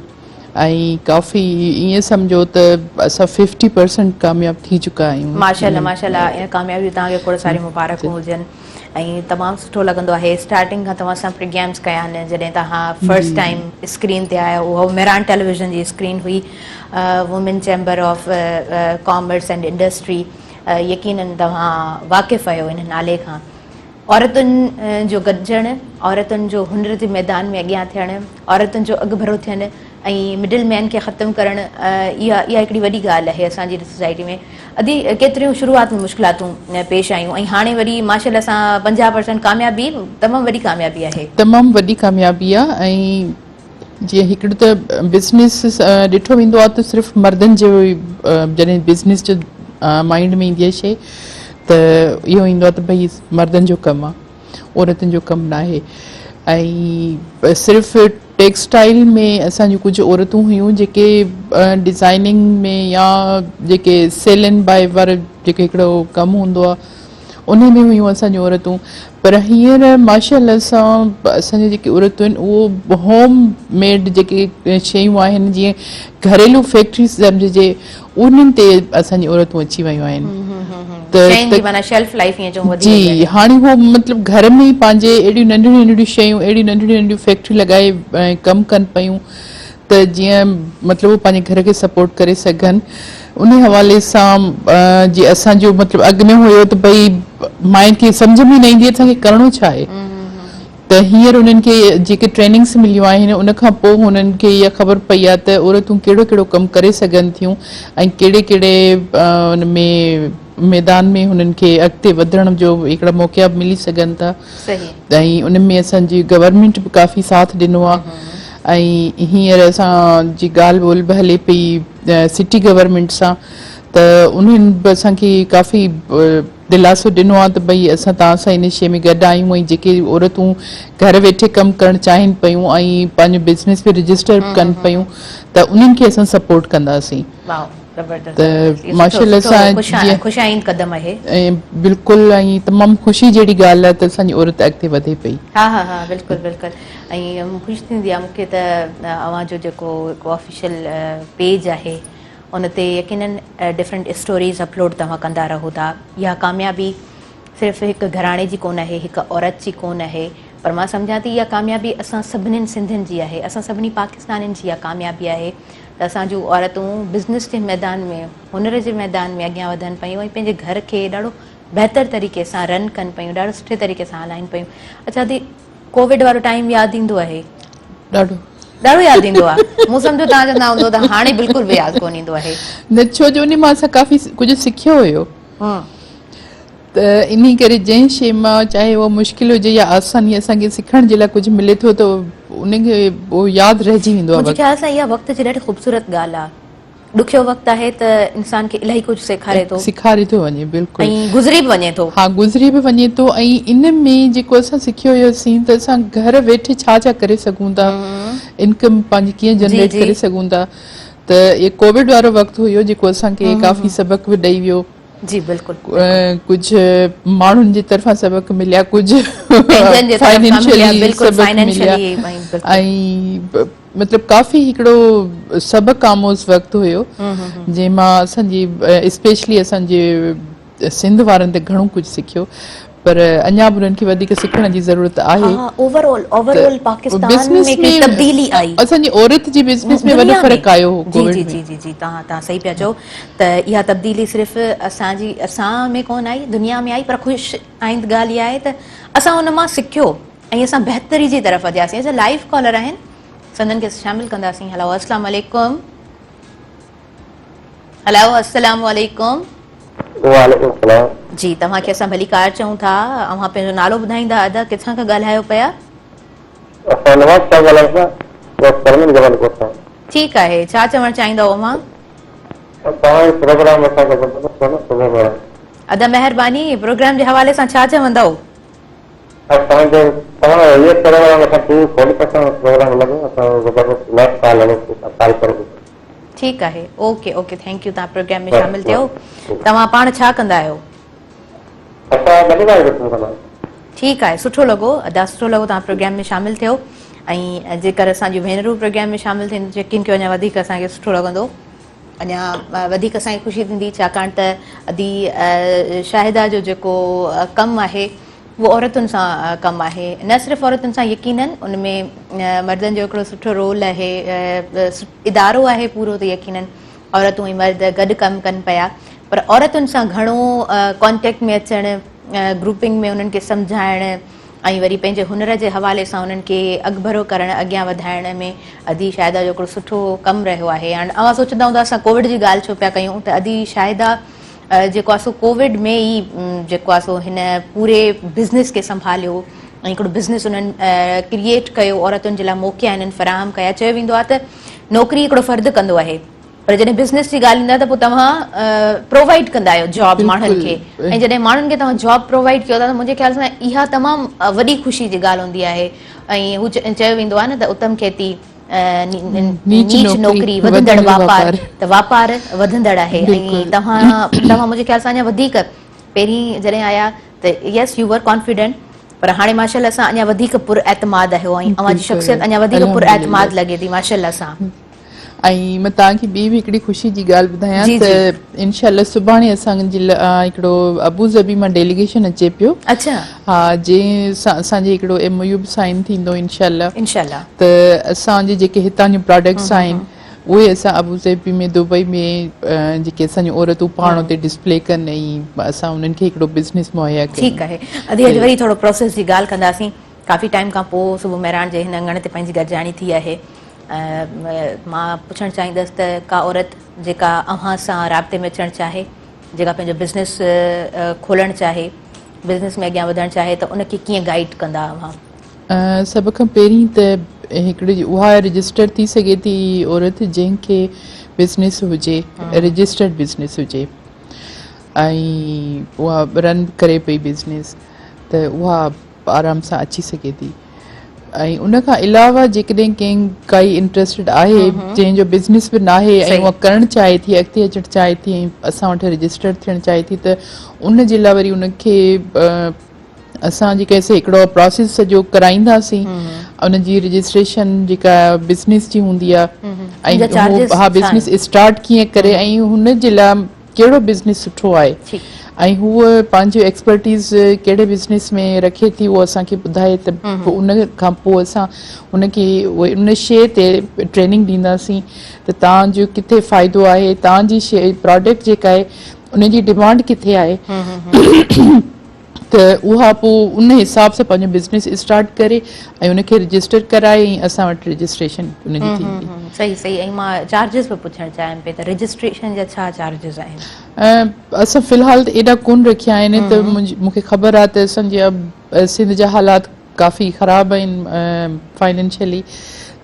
ऐं काफ़ी ईअं सम्झो त असां 50% कामयाब थी चुका आहियूं। माशाअल्लाह माशाअल्लाह, इन कामयाबी तव्हांखे खोड़ सारी मुबारकूं हुजनि ऐं तमामु सुठो लॻंदो आहे। स्टार्टिंग खां तव्हां सां प्रोग्राम्स कया आहिनि, जॾहिं तव्हां फर्स्ट टाइम स्क्रीन ते आया, उहो मेरान टेलीविज़न जी स्क्रीन हुई, women chamber of commerce and industry. यकीनन तव्हां वाक़िफ़ आहियो इन नाले खां। औरतुनि जो गॾिजणु, औरतुनि जो हुनर जे मैदान में अॻियां थियणु, औरतुनि जो अॻुभरो थियणु ऐं मिडिल मैन खे ख़तमु करणु, इहा हिकिड़ी वॾी ॻाल्हि आहे असांजी सोसाइटी में। अदी केतिरियूं शुरूआत में मुश्किलातूं पेश आयूं ऐं हाणे वरी माशाअल्लाह सां 50% कामयाबी, तमामु वॾी कामयाबी आहे। तमामु वॾी कामयाबी आहे ऐं जीअं हिकिड़ो त बिज़नेस ॾिठो वेंदो आहे त सिर्फ़ु मर्दनि जो जॾहिं बिज़नेस जो माइंड में ईंदी आहे शइ त इहो ईंदो आहे त भई मर्दनि जो कमु आहे, औरतुनि जो कमु न आहे। ऐं सिर्फ़ु टेक्सटाइल में असांजूं कुझु औरतूं हुयूं जेके डिज़ाइनिंग में या जेके सेल एंड बाय वारो जेके हिकिड़ो कमु हूंदो आहे उन में हुयूं असांजूं औरतूं, पर हींअर माशाअल्लाह सां असांजी जेके औरतूं आहिनि उहो होम मेड जेके शयूं आहिनि, जीअं घरेलू फैक्ट्री सम्झिजे, उन्हनि ते असांजी औरतूं अची वियूं आहिनि। जी हाणे उहो मतिलबु घर में ई पंहिंजे अहिड़ियूं नंढियूं नंढियूं शयूं, अहिड़ियूं नंढियूं नंढियूं फैक्ट्री लॻाए कमु कनि पियूं त जीअं मतिलबु उहो पंहिंजे घर खे सपोर्ट करे सघनि। उन हवाले सां जीअं असांजो मतिलबु अॻु में हुयो त भई माइनि खे सम्झ में न ईंदी असांखे करिणो छा आहे, त हींअर उन्हनि खे जेके ट्रेनिंग्स मिलियूं आहिनि उन खां पोइ हुननि खे इहा ख़बर पई आहे त औरतूं कहिड़ो कहिड़ो कमु करे सघनि थियूं ऐं कहिड़े कहिड़े उन में मैदान में हुननि खे अॻिते वधण जो हिकिड़ा मौक़ा मिली सघनि था। ऐं उन में असांजी गवर्नमेंट बि काफ़ी साथ ॾिनो आहे ऐं हींअर असांजी ॻाल्हि ॿोल बि हले पई सिटी गवर्नमेंट सां, त उन्हनि बि असांखे काफ़ी दिलासो ॾिनो आहे त भई असां तव्हां सां इन शइ में गॾु आहियूं, ऐं जेके औरतूं घर वेठे कमु करणु चाहिनि पियूं ऐं पंहिंजो बिज़नेस बि रजिस्टर कनि पियूं त उन्हनि खे असां सपोर्ट कंदासीं। त माशाल्लाह सां ख़ुशाइंद क़दम आहे ऐं बिल्कुलु ऐं तमामु ख़ुशी जहिड़ी ॻाल्हि आहे त असांजी औरत अॻिते वधे पई। हा हा हा बिल्कुलु बिल्कुलु। ऐं ख़ुशि थींदी आहे मूंखे त अव्हांजो जेको हिकु ऑफिशियल पेज आहे उन ते यकीनन डिफरेंट स्टोरीज़ अपलोड तव्हां कंदा रहो था। इहा कामयाबी सिर्फ़ु हिकु घराणे जी कोन आहे, हिकु औरत जी कोन आहे, पर मां सम्झां थी इहा कामयाबी असां सभिनीनि सिंधियुनि जी आहे, असां सभिनी पाकिस्तानियुनि जी इहा कामयाबी आहे त असांजूं औरतूं बिज़नेस जे मैदान में, हुनर जे मैदान में अॻियां वधनि पियूं ऐं पंहिंजे घर खे ॾाढो बहितर तरीक़े सां रन कनि पियूं, ॾाढो सुठे तरीक़े सां हलाइनि पियूं। अच्छा दी कोविड वारो टाइम यादि ईंदो आहे? ॾाढो ॾाढो यादि ईंदो आहे। मूं सम्झो तव्हां चवंदा हूंदो त हाणे बिल्कुलु बि यादि कोन ईंदो आहे। न छो जो उन मां असां काफ़ी कुझु सिखियो हुयो, त इन करे जंहिं शइ मां चाहे उहा मुश्किल हुजे या आसानी असांखे सिखण जे लाइ कुझु मिले थो त उनखे उहो यादि रहिजी वेंदो आहे। मुंहिंजे ख़्याल सां इहा वक़्त जी ॾाढी ख़ूबसूरत ॻाल्हि आहे। ॾुखियो वक़्तु आहे त इंसान खे इलाही कुझु सेखारे थो वञे, बिल्कुलु, ऐं गुज़री बि वञे थो। हा गुज़री बि वञे थो। ऐं इन में जेको असां सिखियो हुयोसीं त असां घर वेठे छा छा करे सघूं था, इनकम पंहिंजी कीअं जनरेट करे सघूं था। त इहो कोविड वारो वक़्तु हुयो जेको असांखे काफ़ी सबक बि ॾेई वियो। जी बिल्कुलु। कुझु माण्हुनि जी तरफ़ां सबक मिलिया, कुझु फाइनेंशियली सबक मिलिया, ऐं मतिलबु काफ़ी हिकिड़ो सबक आमोज़ वक़्तु हुयो जंहिंमां असांजी स्पेशली असांजे सिंध वारनि ते घणो कुझु सिखियो, पर अञा बि उन्हनि खे वधीक सिखण जी ज़रूरत आहे। ओवरऑल पाकिस्तान में तब्दीली आई, असांजी औरत जी बिज़नेस में वॾो फ़र्क़ु आयो हो कोविड में। जी जी जी तव्हां सही पिया चओ त इहा तब्दीली सिर्फ़ु असां में कोन आई, दुनिया में आई, पर ख़ुशि आईंद ॻाल्हि इहा आहे त असां हुन मां सिखियो ऐं असां बहितरी जी तरफ़ वधियासीं। असां लाइव कॉलर आहिनि, संदन खे शामिल कंदासीं। हलो अस्सलाम वालेकुम। हलो अस्सलाम वालेकुम। वालेकुम सलाम। जी तव्हांखे असां भली कार चऊं था, अव्हां पंहिंजो नालो ॿुधाईंदा अदा किथां खां ॻाल्हायो पिया? असां नवाज़ सां ॻाल्हायूं था, परवीन जबलपुर सां। ठीकु आहे, छा चवणु चाहींदव अव्हां? तव्हांजो प्रोग्राम असांखे ज़बरदस्त आहे न, सुबुह जो अदा महिरबानी, प्रोग्राम जे हवाले सां छा चवंदव? असांजो तव्हां इहो प्रोग्राम असां टीवी खोले प्रोग्राम लॻो, असां ज़बरदस्त लाइव कॉल लॻो कॉल करो। ठीकु आहे, ओके ओके, थैंक यू, तव्हां प्रोग्राम में शामिल थियो। तव्हां पाण छा कंदा आहियो? ठीकु आहे, सुठो लॻो अदा, सुठो लॻो तव्हां प्रोग्राम में शामिल थियो। ऐं जेकर असांजूं भेनरूं प्रोग्राम में शामिल थियनि यकीन कयो अञा वधीक असांखे सुठो लॻंदो, अञा वधीक असांखे ख़ुशी थींदी, छाकाणि त अदी शाहिदा जो जेको कमु आहे उहो औरतुनि सां कमु आहे, न सिर्फ़ु औरतुनि सां, यकीनन उन में मर्दनि जो हिकिड़ो सुठो रोल आहे, इदारो आहे पूरो, त यकीनन औरतूं ऐं मर्द गॾु कमु कनि पिया, पर औरतुनि सां घणो कॉन्टेक्ट में अचणु, ग्रुपिंग में उन्हनि खे सम्झाइणु ऐं वरी पंहिंजे हुनर जे हवाले सां उन्हनि खे अॻिभरो करणु, अॻियां वधाइण में अदी शाहिदा जो हिकिड़ो सुठो कमु रहियो आहे। हाणे अव्हां सोचंदा हूंदा असां कोविड जी ॻाल्हि छो पिया कयूं, त अदी शाहिदा जेको आहे सो कोविड में ई जेको आहे सो हिन पूरे बिज़नेस खे संभालियो ऐं हिकिड़ो बिज़नेस उन्हनि क्रिएट कयो, औरतुनि जे लाइ मौक़ा हिननि फराहम कया। चयो वेंदो आहे त नौकिरी हिकिड़ो फ़र्दु कंदो आहे, पर जॾहिं बिज़नेस जी ॻाल्हि ईंदी आहे त पोइ तव्हां प्रोवाइड कंदा आहियो जॉब माण्हुनि खे, ऐं जॾहिं माण्हुनि खे तव्हां जॉब प्रोवाइड कयो था त मुंहिंजे ख़्याल सां इहा तमामु वॾी ख़ुशी जी ॻाल्हि हूंदी आहे। ऐं हू चयो वेंदो आहे न त उत्तम खेती नीच नौकिरी वधंदड़ वापार, त वापार वधंदड़ आहे। ऐं तव्हां मुंहिंजे ख़्याल सां अञा वधीक पहिरीं जॾहिं आया त यस यू वर कॉन्फिडेंट, पर हाणे माशाल्लाह सां अञा वधीक पुर एतमाद आहियो ऐं तव्हांजी शख़्सियत अञा वधीक पुर एतमाद लॻे थी माशाल्लाह सां। ऐं मां तव्हांखे ॿी बि हिकिड़ी ख़ुशी जी ॻाल्हि ॿुधायां त इनशाअल्लाह सुभाणे असांजे हिकिड़ो अबू ज़बी मां डेलीगेशन अचे पियो। अच्छा, हा, जंहिंसां असांजे हिकिड़ो MOU बि साइन थींदो इंशाअल्लाह। त असांजे जेके हितां जूं प्रोडक्ट्स आहिनि उहे असां अबू ज़बी में दुबई में जेके असांजी औरतूं पाण उते डिस्प्ले कनि ऐं असां उन्हनि खे हिकिड़ो बिज़नेस मुहैया कयूं। ठीकु आहे, अॼु वरी थोरो प्रोसेस जी ॻाल्हि कंदासीं। काफ़ी टाइम खां पोइ सुबुह महिराण जे हिन अङण ते पंहिंजी गॾिजाणी थी आहे। मां पुछणु चाहींदसि त का औरत जेका अव्हां सां राब्ते में अचणु चाहे, जेका पंहिंजो बिज़नेस खोलणु चाहे, बिज़नेस में अॻियां वधणु चाहे, त उनखे कीअं गाइड कंदा अव्हां? सभ खां पहिरीं त हिकिड़ी उहा रजिस्टर थी सघे थी औरत जंहिंखे बिज़नेस हुजे, रजिस्टर्ड बिज़नेस हुजे। ऐं उहा रन करे पई बिज़नेस, त उहा आराम सां अची सघे थी। ऐं उन खां अलावा जेकॾहिं कंहिं काई इंट्रस्टेड आहे जंहिंजो बिज़नेस बि न आहे ऐं उहा करणु चाहे थी, अॻिते अचणु चाहे थी ऐं असां वटि रजिस्टर्ड थियणु चाहे थी, त उन जे लाइ वरी उनखे असां जेके हिकिड़ो प्रोसेस सॼो कराईंदासीं, उनजी रजिस्ट्रेशन जेका बिज़नेस जी हूंदी आहे ऐं हा बिज़नेस स्टार्ट कीअं करे ऐं हुन जे लाइ कहिड़ो बिज़नेस सुठो आहे ऐं हूअ पंहिंजो एक्सपर्टीज़ कहिड़े बिज़नेस में रखे थी उहो असांखे ॿुधाए, त पोइ उन खां पोइ असां उनखे उन शइ ते ट्रेनिंग ॾींदासीं त तव्हांजो किथे फ़ाइदो आहे, तव्हांजी शइ प्रोडक्ट जेका आहे उनजी डिमांड किथे आहे, त उहा पोइ उन हिसाब सां पंहिंजो बिज़नेस स्टार्ट करे ऐं उनखे रजिस्टर कराए ऐं असां वटि रजिस्ट्रेशन उनजी थींदी। सही सही। ऐं मां चार्जिस बि पुछणु चाहियां पई, त रजिस्ट्रेशन जा छा चार्जिस आहिनि? असां फ़िलहाल त एॾा कोन रखिया आहिनि, त मूंखे ख़बर आहे त असांजे सिंध जा हालात काफ़ी ख़राबु आहिनि फाइनेंशियली,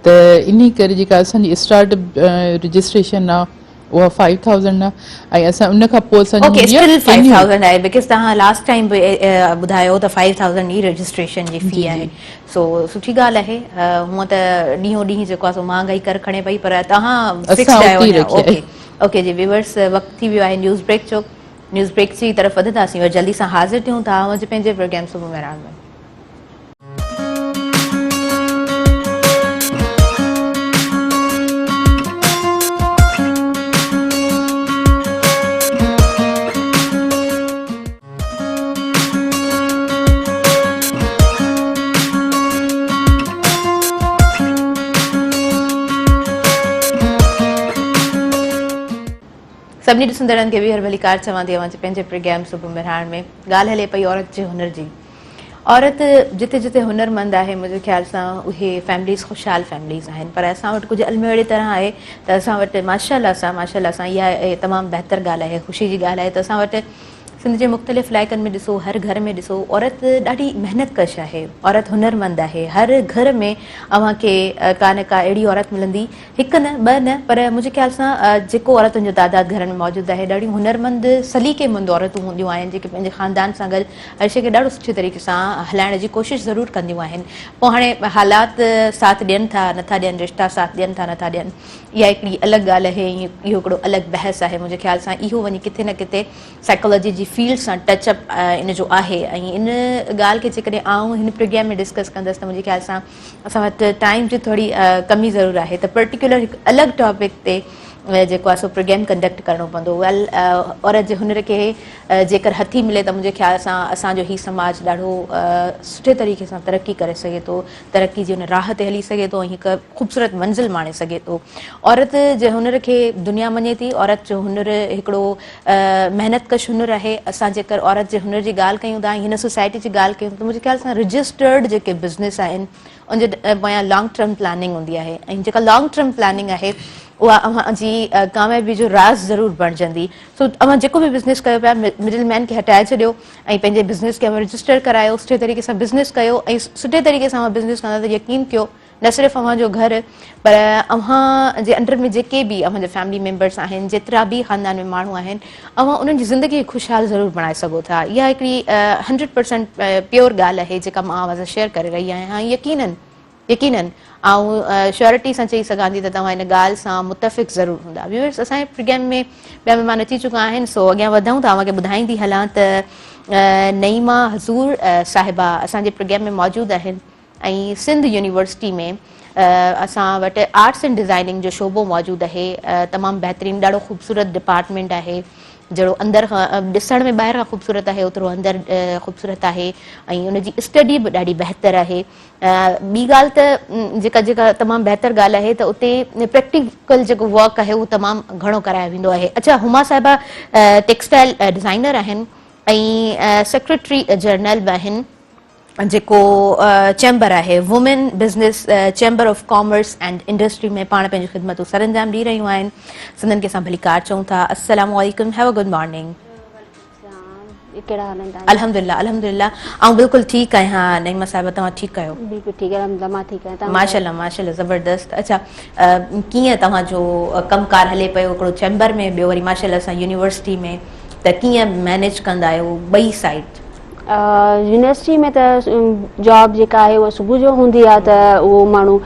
त इन करे जेका असांजी स्टार्ट रजिस्ट्रेशन आहे उहा 5000 आहे ऐं असां उन खां पोइ ओके स्टिल 5000 आहे, बिकॉज़ तव्हां लास्ट टाइम बि ॿुधायो त 5000 ई रजिस्ट्रेशन जी फी आहे। सो सुठी ॻाल्हि आहे। हूअं त ॾींहों ॾींहुं जेको आहे सो महांगाई कर खणे पई, पर तव्हां फिक्स आहियो। ओके ओके जी व्यूअर्स, वक़्तु थी वियो आहे न्यूज़ ब्रेक जो। न्यूज़ ब्रेक जी तरफ़ वधंदासीं और जल्दी सां हाज़िर थियूं था पंहिंजे प्रोग्राम सुबुह मेहरान में। सभिनी ॾिसंदड़नि खे बि हर भलीकार चवां थी पंहिंजे प्रोग्राम सुबुह मेहरान में ॻाल्हि हले पई औरत जे हुनर जी। औरत जिते जिते हुनरमंद आहे मुंहिंजे ख़्याल सां उहे फैमिलीज़ ख़ुशहाल फैमिलीज़ आहिनि, पर असां वटि कुझु अलमें अहिड़ी तरह आहे त असां वटि माशाअल्लाह सां इहा तमामु बहितर ॻाल्हि आहे, ख़ुशी जी ॻाल्हि आहे त असां वटि सिंध जे मुख़्तलिफ़ इलाइक़नि में ॾिसो, हर घर में ॾिसो औरत ॾाढी महिनत कश आहे, औरत हुनरमंद आहे। हर घर में अव्हांखे का न का अहिड़ी औरत मिलंदी, हिकु न ॿ न, पर मुंहिंजे ख़्याल सां जेको औरतुनि जो तादाद घरनि में मौजूदु आहे, ॾाढी हुनरमंद सलीक़ेमंद औरतूं हूंदियूं आहिनि जेके पंहिंजे ख़ानदान सां गॾु हर शइ खे ॾाढो सुठे तरीक़े सां हलाइण जी कोशिशि ज़रूरु कंदियूं आहिनि। पोइ हाणे हालात साथ ॾियनि था नथा ॾियनि, रिश्ता साथ ॾियनि था नथा ॾियनि, इहा हिकिड़ी अलॻि ॻाल्हि आहे, इहो हिकिड़ो अलॻि बहस आहे। मुंहिंजे ख़्याल सां इहो वञी किथे न किथे साइकोलॉजी जी फील्ड सां टचअप इन जो आहे ऐं इन ॻाल्हि खे जेकॾहिं आऊं हिन प्रोग्राम में डिस्कस कंदसि त मुंहिंजे ख़्याल सां असां वटि टाइम जी थोरी कमी ज़रूरु आहे, त पर्टिकुलर हिकु अलॻि टॉपिक ते जेको आहे सो प्रोग्राम कंडक्ट करिणो पवंदो। औरत जे हुनर खे जेकर हथी मिले त मुंहिंजे ख़्याल सां असांजो हीउ समाज ॾाढो सुठे तरीक़े सां तरक़ी करे सघे थो, तरक़ी जी हुन राह ते हली सघे थो ऐं हिकु ख़ूबसूरत मंज़िल माणे सघे थो। औरत जे हुनर खे दुनिया मञे थी, औरत जो हुनर हिकिड़ो महिनत कश हुनर आहे। असां जेकर औरत जे हुनर जी ॻाल्हि कयूं था, हिन सोसाइटी जी ॻाल्हि कयूं त मुंहिंजे ख़्याल सां रजिस्टर्ड जेके बिज़नेस आहिनि उनजे पोयां लॉन्ग टर्म प्लानिंग हूंदी आहे ऐं जेका लॉन्ग टर्म प्लानिंग आहे उहा अव्हांजी कामयाबी जो राज़ ज़रूरु बणिजंदी। सो अव्हां जेको बि बिज़नेस कयो पिया, मिडिल मैन खे हटाए छॾियो ऐं पंहिंजे बिज़नेस खे रजिस्टर करायो, सुठे तरीक़े सां बिज़नेस कयो ऐं सुठे तरीक़े सां बिज़नेस कंदा त यकीन कयो न सिर्फ़ु अव्हांजो घर, पर अव्हां जे अंडर में जेके बि अव्हांजा फैमिली मेंबर्स आहिनि, जेतिरा बि ख़ानदान में माण्हू आहिनि, अव्हां उन्हनि जी ज़िंदगी ख़ुशहाल ज़रूरु बणाए सघो था। इहा हिकिड़ी 100% प्योर ॻाल्हि आहे जेका मां आवाज़ शेयर करे रही आहियां। यकीननि ऐं श्योरिटी सां चई सघां थी त तव्हां हिन ॻाल्हि सां मुतफ़िक़ ज़रूरु हूंदा। व्यूअर्स, असांजे प्रोग्राम में ॿिया महिमान अची चुका आहिनि, सो अॻियां वधूं था। तव्हांखे ॿुधाईंदी हलां त नईमा हज़ूर साहिबा असांजे प्रोग्राम में मौजूदु आहिनि ऐं सिंध यूनिवर्सिटी में असां वटि आर्ट्स एंड डिज़ाइनिंग जो शोबो मौजूदु आहे। तमामु बहितरीनु ॾाढो ख़ूबसूरत डिपार्टमेंट आहे, जहिड़ो अंदरि खां ॾिसण में ॿाहिरि खां ख़ूबसूरत आहे ओतिरो अंदरि ख़ूबसूरत आहे ऐं उनजी स्टडी बि ॾाढी बहितर आहे। ॿी ॻाल्हि त जेका तमामु बहितर ॻाल्हि आहे त उते प्रैक्टिकल जेको वर्क आहे उहो तमामु घणो करायो वेंदो आहे। अच्छा, हुमा साहिबा टेक्सटाइल डिज़ाइनर आहिनि ऐं सेक्रेटरी जनरल बि आहिनि जेको चैम्बर आहे, women business chamber of commerce and industry में पाण पंहिंजूं ख़िदमतूं सरअंजाम ॾेई रहियूं आहिनि। सिंधनि खे असां भलीकार चऊं था। अस्सलामु अलैकुम, हैव अ गुड मॉर्निंग। अल्हम्दुलिल्लाह अल्हम्दुलिल्लाह, ऐं बिल्कुलु ठीकु आहियां। नईमा साहिबा, तव्हां ठीकु आहियो? बिल्कुलु ठीकु आहे, मां ठीकु आहियां। माशाल्लाह माशाल्लाह, ज़बरदस्त। अच्छा, कीअं तव्हांजो कमकार हले पियो हिकिड़ो चैम्बर में, ॿियो वरी माशाल्लाह सां यूनिवर्सिटी में, त कीअं मैनेज कंदा आहियो ॿई साइड? यूनिवर्सिटी में त जॉब जेका आहे उहा सुबुह जो हूंदी आहे, त उहो माण्हू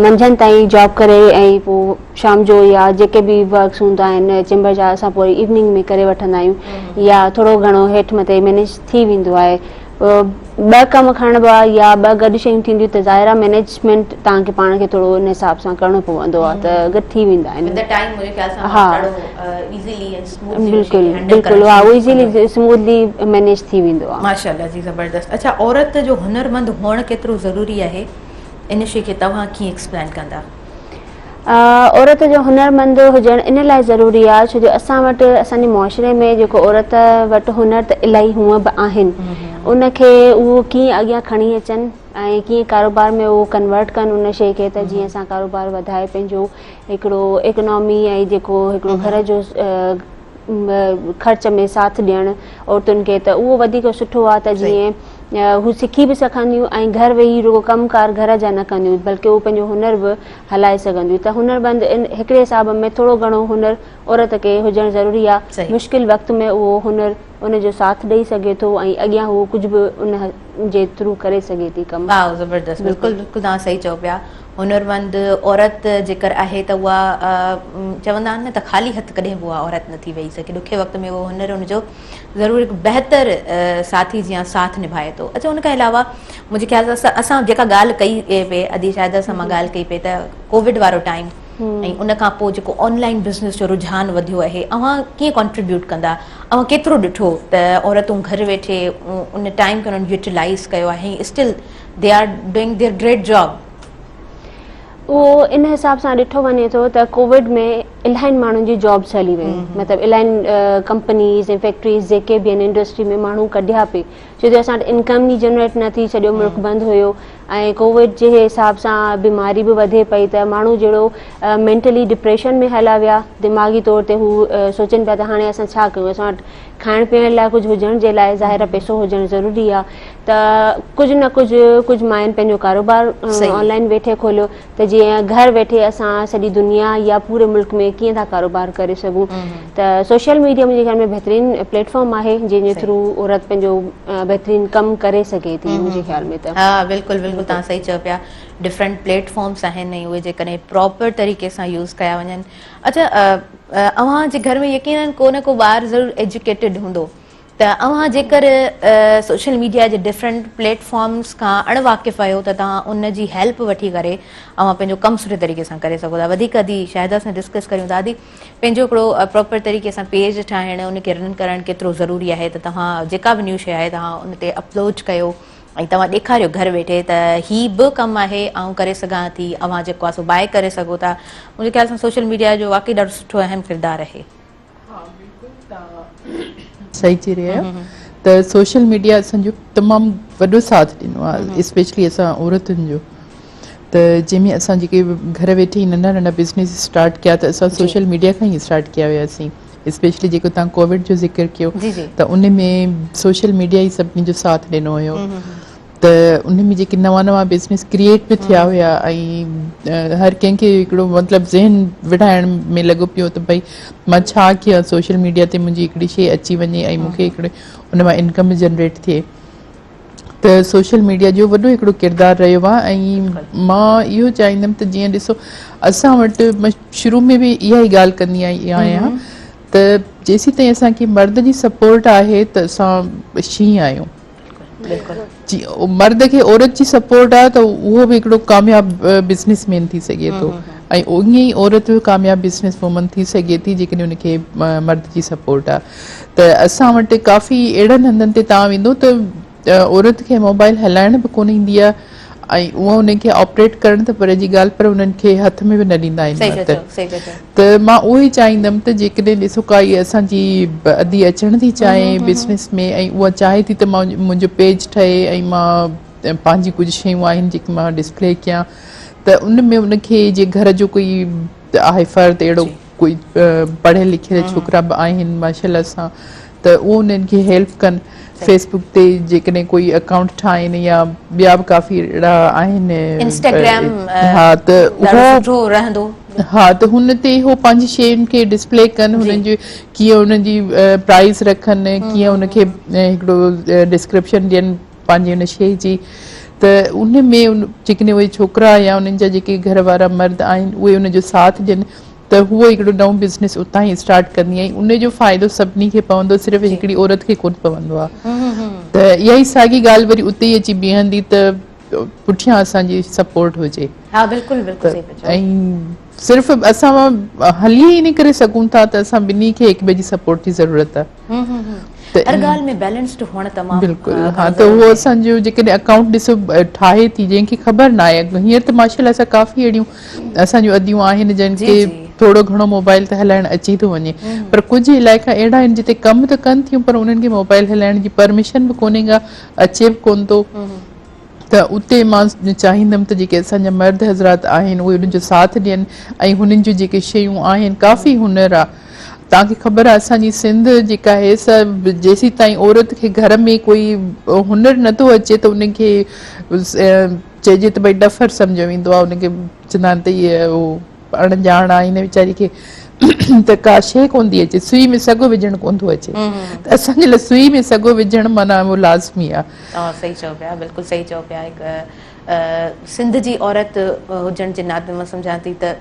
मंझंदि ताईं जॉब करे ऐं पोइ शाम जो या जेके बि वर्क्स हूंदा आहिनि चेंबर जा असां पोइ इवनिंग में करे वठंदा आहियूं, या थोरो घणो हेठि मथे मैनेज थी वेंदो आहे। ॿ कम खणबा या ॿ गॾु शयूं थींदियूं त ज़ाहिर आहे मैनेजमेंट तव्हांखे पाण खे थोरो उन हिसाब सां करिणो पवंदो आहे, त गॾु थी वेंदा आहिनि। बिल्कुलु बिल्कुलु, हा, उहो इज़ीली स्मूथली मैनेज थी वेंदो आहे। माशाल्लाह जी, ज़बरदस्त। अच्छा, औरत जो हुनरमंद हुअणु केतिरो ज़रूरी आहे, इन शइ खे तव्हां कीअं एक्सप्लेन कंदा? औरत जो हुनरमंद हुजणु इन लाइ ज़रूरी आहे छो जो असां वटि असांजे मुआशरे में जेको औरत वटि हुनर त इलाही हूअं बि आहिनि, उनखे उहो कीअं अॻियां खणी अचनि ऐं कीअं कारोबार में उहो कन्वर्ट कनि उन शइ खे, त जीअं असां कारोबार वधाए पंहिंजो हिकिड़ो इकोनॉमी ऐं जेको हिकिड़ो घर जो ख़र्च में साथ ॾियणु औरतुनि खे, त उहो वधीक सुठो आहे। त जीअं हू सिखी बि सघंदियूं ऐं घर वेही रुगो कमकार घर जा न कंदियूं, बल्कि उहो पंहिंजो हुनर बि हलाए सघंदियूं। त हुनरमंद हिकिड़े हिसाब में थोरो घणो हुनर औरत खे हुजणु ज़रूरी आहे। मुश्किल वक़्त में उहो हुनर उनजो साथ ॾेई सघे थो ऐं अॻियां उहो कुझु बि उन जे थ्रू करे सघे थी कमु। वाह, ज़बरदस्त। बिल्कुलु बिल्कुलु तव्हां सही चओ पिया। हुनरमंद औरत जेकर आहे त उहा चवंदा आहिनि न त ख़ाली हथ कॾहिं बि उहा औरत नथी वेही सघे, ॾुखे वक़्त में उहो हुनर हुनजो ज़रूरु हिकु बहितर साथी जीअं साथ निभाए थो। अच्छा, उनखां अलावा मुंहिंजे ख़्याल सां असां जेका ॻाल्हि कई पिए अदी शायदि सां मां ॻाल्हि कई पिए त कोविड वारो टाइम ऐं उनखां पोइ जेको ऑनलाइन बिज़नेस जो रुझान वधियो आहे, अव्हां कीअं कॉन्ट्रीब्यूट कंदा? अव्हां केतिरो ॾिठो त औरतूं घर वेठे उन टाइम खे उन्हनि यूटिलाइज़ कयो आहे, still they are doing their great job? उहो इन हिसाब सां ॾिठो वञे थो त कोविड में इलाही माण्हुनि जी जॉब्स हली वियूं, मतिलबु इलाही कंपनीज़ ऐं फैक्ट्रीज़ जेके बि आहिनि इंडस्ट्री में माण्हू कढिया पिए, छो जो असां वटि इनकम ई जनरेट न थी, सॼो मुल्क बंदि हुयो ऐं कोविड जे हिसाब सां बीमारी बि वधे पई, त माण्हू जहिड़ो मेंटली डिप्रेशन में हला विया, दिमाग़ी तौर ते हू सोचनि पिया त हाणे असां छा कयूं, असां वटि खाइण पीअण लाइ कुझु हुजण जे लाइ ज़ाहिर पैसो हुजणु ज़रूरी आहे। त कुझु न कुझु माइनि पंहिंजो कारोबार ऑनलाइन वेठे खोलियो, त जीअं घर वेठे असां सॼी दुनिया या पूरे मुल्क में कीअं था कारोबार करे सघूं। त सोशल मीडिया मुंहिंजे ख़्याल में बहितरीनु प्लेटफॉर्म आहे जंहिंजे थ्रू औरत पंहिंजो बहितरीनु कमु करे सघे थी मुंहिंजे ख़्याल में। त हा, बिल्कुलु बिल्कुलु तव्हां सही चओ पिया। डिफरेंट प्लेटफॉर्म्स आहिनि ऐं उहे जेकॾहिं प्रॉपर तरीक़े सां यूज़ कया वञनि। अच्छा, अव्हां जे घर में यकीनन को न को ॿारु ज़रूरु एजुकेटेड हूंदो, त अव्हां जेकर सोशल मीडिया जे डिफरेंट प्लेटफॉर्म्स खां अणवाक़िफ़ आहियो त तव्हां उन जी हेल्प वठी करे अव्हां पंहिंजो कमु सुठे तरीक़े सां करे सघो था। वधीक अदी शायदि असां डिस्कस करियूं था, अदी पंहिंजो हिकिड़ो प्रॉपर तरीक़े सां पेज ठाहिणु, उनखे रन करणु केतिरो ज़रूरी आहे, त तव्हां जेका बि न्यू शइ आहे तव्हां उन ते अपलोड कयो ऐं तव्हां ॾेखारियो घर वेठे त ही बि कमु आहे, ऐं करे सघां थी, अव्हां जेको आहे सो बाए करे सघो था। मुंहिंजे ख़्याल सां सोशल मीडिया जो वाक़ई ॾाढो सुठो अहम किरदारु आहे। सही चई रहिया आहियो त सोशल मीडिया असांजो तमामु वॾो साथ ॾिनो आहे, स्पेशली असां औरतुनि जो। त जंहिंमें असां जेके घर वेठे ई नंढा नंढा बिज़नेस स्टार्ट कया त असां सोशल मीडिया खां ई स्टार्ट कया हुयासीं। स्पेशली जेको तव्हां कोविड जो ज़िक्र कयो त उन में सोशल मीडिया ई सभिनी जो साथ ॾिनो हुयो। त उन में जेके नवां नवां बिज़नेस क्रिएट बि थिया हुया ऐं हर कंहिंखे हिकिड़ो मतिलबु ज़हन विढ़ाइण में लॻो पियो त भई मां छा कयां, सोशल मीडिया ते मुंहिंजी हिकिड़ी शइ अची वञे ऐं मूंखे हिकिड़े उन मां इनकम जनरेट थिए। त सोशल मीडिया जो वॾो हिकिड़ो किरदारु रहियो आहे ऐं मां इहो चाहींदमि त जीअं ॾिसो असां वटि मां शुरू में बि इहा ई ॻाल्हि कंदी आहियां त जेसीं ताईं असांखे मर्द जी सपोर्ट आहे त असां शींहं आहियूं। मर्द खे औरत जी सपोर्ट आहे त उहो बि हिकिड़ो कामयाबु बिज़नेसमैन थी सघे थो ऐं उअं ई औरत बि कामयाबु बिज़नेस वूमन थी सघे थी जेकॾहिं उनखे मर्द जी सपोर्ट आहे। त असां वटि काफ़ी अहिड़नि हंधनि ते तव्हां वेंदो त औरत खे मोबाइल हलाइण बि कोन ईंदी आहे ऐं उहा उनखे ऑपरेट करणु त पर जी ॻाल्हि, पर उन्हनि खे हथ में बि न ॾींदा आहिनि। त मां उहो ई चाहींदमि त जेकॾहिं ॾिसो काई असांजी अदी अचणु थी चाहे बिज़नेस में ऐं उहा चाहे थी त मां मुंहिंजो पेज ठहे ऐं मां पंहिंजी कुझु शयूं आहिनि जेके मां डिस्प्ले कयां, त उन में उनखे जे घर जो कोई आहे फ़र्द अहिड़ो कोई पढ़ियल लिखियल छोकिरा बि आहिनि माशाल्लाह सां, त उहो उन्हनि खे हेल्प कनि। फेसबुक ते जेकॾहिं कोई अकाउंट ठाहिनि या ॿिया बि काफ़ी अहिड़ा आहिनि, इंस्टाग्राम हा, त उहो रहंदो हाँ तो हुन ते हो पंहिंजी शयुनि खे डिस्प्ले कनि हुननि जी कीअं हुननि जी प्राइस रखनि कीअं हुनखे हिकिड़ो डिस्क्रिप्शन ॾियनि पंहिंजी हुन शइ जी त उन में जेकॾहिं उहे छोकिरा या उन्हनि जा जेके घर वारा मर्द आहिनि उहे उनजो साथ ॾियनि त हूअ हिकिड़ो नओं बिज़नेस उतां ई स्टार्ट कंदी ऐं उनजो फ़ाइदो सभिनी खे पवंदो सिर्फ़ु हिकिड़ी औरत खे कोन पवंदो आहे त इहा ई साॻी ॻाल्हि वरी उते ई अची बीहंदी त पुठियां असांजी सपोर्ट हुजे हाँ बिल्कुलु बिल्कुलु सही था चओ। ऐं सिर्फ़ु असां हली ई न करे सघूं था त असां ॿिन्ही खे हिक ॿिए जी सपोर्ट जी ज़रूरत आहे हर ॻाल्हि में बैलेंस्ड हुअण तमामु बिल्कुलु हाँ त उहो असांजो जेकॾहिं अकाउंट ॾिसो ठाहे थी जंहिंखे ख़बर न आहे हींअर त माशाल्लाह असां काफ़ी अहिड़ियूं असांजूं अदियूं आहिनि जिन खे थोरो घणो मोबाइल त हलाइण अची थो वञे पर कुझु इलाइक़ा अहिड़ा आहिनि जिते कमु त कनि थियूं पर उन्हनि खे मोबाइल हलाइण जी परमिशन बि कोन्हे का अचे बि कोन थो त उते मां चाहींदमि त जेके असांजा मर्द हज़रात आहिनि उहे उन्हनि जो साथ ॾियनि ऐं हुननि जूं जेके शयूं आहिनि काफ़ी हुनर आहे तव्हांखे ख़बर आहे असांजी सिंध जेका आहे सभु जेसीं ताईं औरत खे घर में कोई हुनर नथो अचे त उनखे चइजे त भई डफर सम्झो वेंदो आहे उनखे चवंदा आहिनि त इहे उहो अणॼाण आहे हिन वीचारी खे त का शइ कोन थी अचे सुई में सॻो विझणु कोन थो अचे त असांजे लाइ सुई में सॻो विझणु माना उहो लाज़मी आहे सही चओ पिया बिल्कुलु सही चओ पिया हिकु सिंध जी औरत हुजण जे नाते मां सम्झां थी त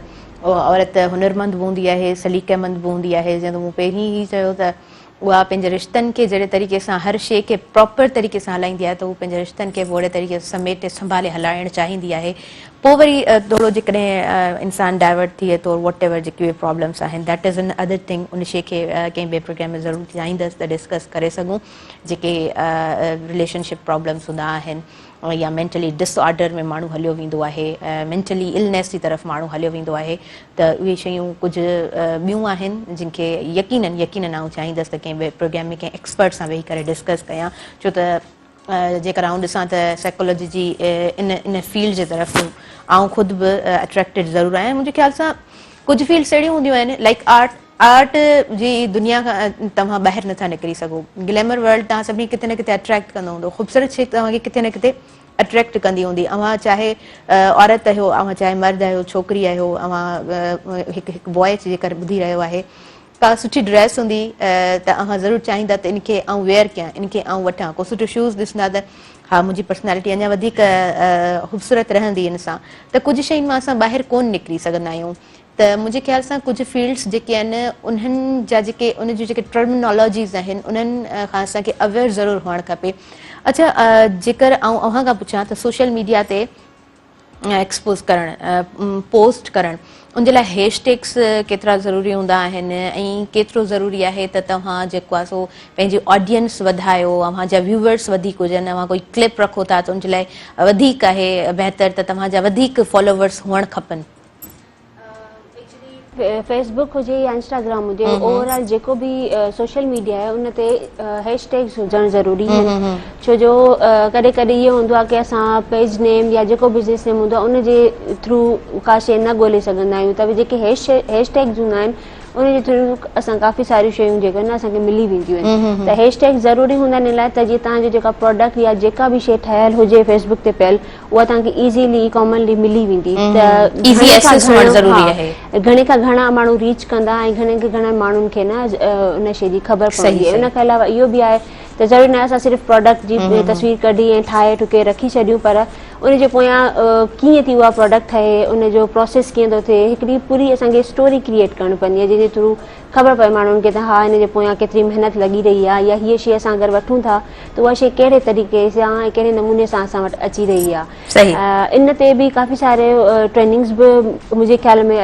औरत हुनरमंद बि हूंदी आहे सलीक़ेमंद बि हूंदी आहे जीअं त मूं पहिरीं ई चयो त उहा पंहिंजे रिश्तनि खे जहिड़े तरीक़े सां हर शइ खे प्रॉपर तरीक़े सां हलाईंदी आहे त उहा पंहिंजे रिश्तनि खे ओड़े तरीक़े सां समेटे संभाले हलाइणु चाहींदी आहे पोइ वरी थोरो जेकॾहिं इंसानु डाइवर्ट थिए थो वॉट एवर जेके उहे प्रॉब्लम्स आहिनि that is an other thing उन शइ खे कंहिं ॿिए प्रोग्राम में ज़रूरु चाहींदसि त डिस्कस करे सघूं जेके रिलेशनशिप प्रॉब्लम्स हूंदा आहिनि या मेंटली डिसऑर्डर में माण्हू हलियो वेंदो आहे मेंटली इलनेस जी तरफ़ माण्हू हलियो वेंदो आहे त उहे शयूं कुझु ॿियूं आहिनि जिन खे यकीनन आउं चाहींदसि त कंहिं ॿिए प्रोग्राम में कंहिं एक्सपर्ट सां वेही करे डिस्कस कयां छो त जेकर आउं ॾिसां त साइकोलॉजी जी इन फील्ड जे तरफ़ आउं ख़ुदि बि अट्रैक्टेड ज़रूरु आहियां मुंहिंजे ख़्याल सां कुझु फील्ड्स अहिड़ियूं हूंदियूं आहिनि लाइक आर्ट जी दुनिया खां तव्हां ॿाहिरि नथा निकिरी सघो ग्लैमर वर्ल्ड तव्हां सभिनी किथे न किथे अट्रैक्ट कंदो हूंदो ख़ूबसूरत शइ तव्हांखे किथे न किथे अट्रैक्ट कंदी हूंदी अव्हां चाहे औरत आहियो अव्हां चाहे मर्द आहियो छोकिरी आहियो अव्हां हिकु बॉय जेकर ॿुधी रहियो आहे का सुठी ड्रेस हूंदी त अव्हां ज़रूरु चाहींदा त इनखे आउं वेयर कयां इनखे आउं वठां को सुठो शूज़ ॾिसंदा त हा मुंहिंजी पर्सनैलिटी अञा वधीक ख़ूबसूरत रहंदी इन सां त कुझु शयुनि मां असां ॿाहिरि कोन निकिरी सघंदा आहियूं त मुंहिंजे ख़्याल सां कुझु फील्ड्स जेके आहिनि उन्हनि जा जेके उन जूं जेके टर्मिनोलॉजीज़ आहिनि उन्हनि खां असांखे अवेयर ज़रूरु हुअणु खपे अच्छा जेकर आउं अव्हां खां पुछां त सोशल मीडिया ते एक्सपोज़ करणु पोस्ट करणु उनजे लाइ हैशटैग्स केतिरा ज़रूरी हूंदा आहिनि ऐं केतिरो ज़रूरी आहे त तव्हां जेको आहे सो पंहिंजी ऑडियंस वधायो अव्हांजा व्यूवर्स वधीक हुजनि अव्हां कोई क्लिप रखो था त उनजे लाइ वधीक आहे बहितर त तव्हांजा वधीक फॉलोवर्स हुअणु खपनि फेसबुक हुजे या इंस्टाग्राम हुजे ओवरऑल जेको बि सोशल मीडिया आहे उन ते हैशटैग्स हुजणु ज़रूरी आहिनि छो जो कॾहिं कॾहिं इहो हूंदो आहे की असां पेज नेम या जेको बिज़नेस नेम हूंदो आहे उनजे थ्रू का शइ न ॻोल्हे सघंदा आहियूं त जेके हैशटैग्स हूंदा आहिनि उनजे थ्रू असां काफ़ी सारियूं शयूं जेके आहिनि असांखे मिली वेंदियूं आहिनि त हैशटैग ज़रूरी हूंदा आहिनि इन लाइ त जीअं तव्हांजो जेका प्रोडक्ट या जेका बि शइ ठहियलु हुजे फेसबुक ते पियल उहा तव्हांखे ईज़ीली कॉमनली मिली वेंदी त घणे खां घणा माण्हू रीच कंदा ऐं घणे खां घणा माण्हुनि खे न उन शइ जी ख़बर पवंदी आहे इन खां अलावा इहो बि आहे त ज़रूरी न आहे असां सिर्फ़ु प्रोडक्ट जी तस्वीर कढी ऐं ठाहे ठुके रखी छॾियूं पर उनजे पोयां कीअं थी उहा प्रोडक्ट ठहे उनजो प्रोसेस कीअं थो थिए हिकिड़ी पूरी असांखे स्टोरी क्रिएट करिणी पवंदी आहे जंहिंजे थ्रू ख़बर पए माण्हुनि खे त हा हिनजे पोयां केतिरी महिनत लॻी रही आहे या हीअ शइ असां अगरि वठूं था त उहा शइ कहिड़े तरीक़े सां ऐं कहिड़े नमूने सां असां वटि अची रही आहे इन ते बि काफ़ी सारे ट्रेनिंग्स बि मुंहिंजे ख़्याल में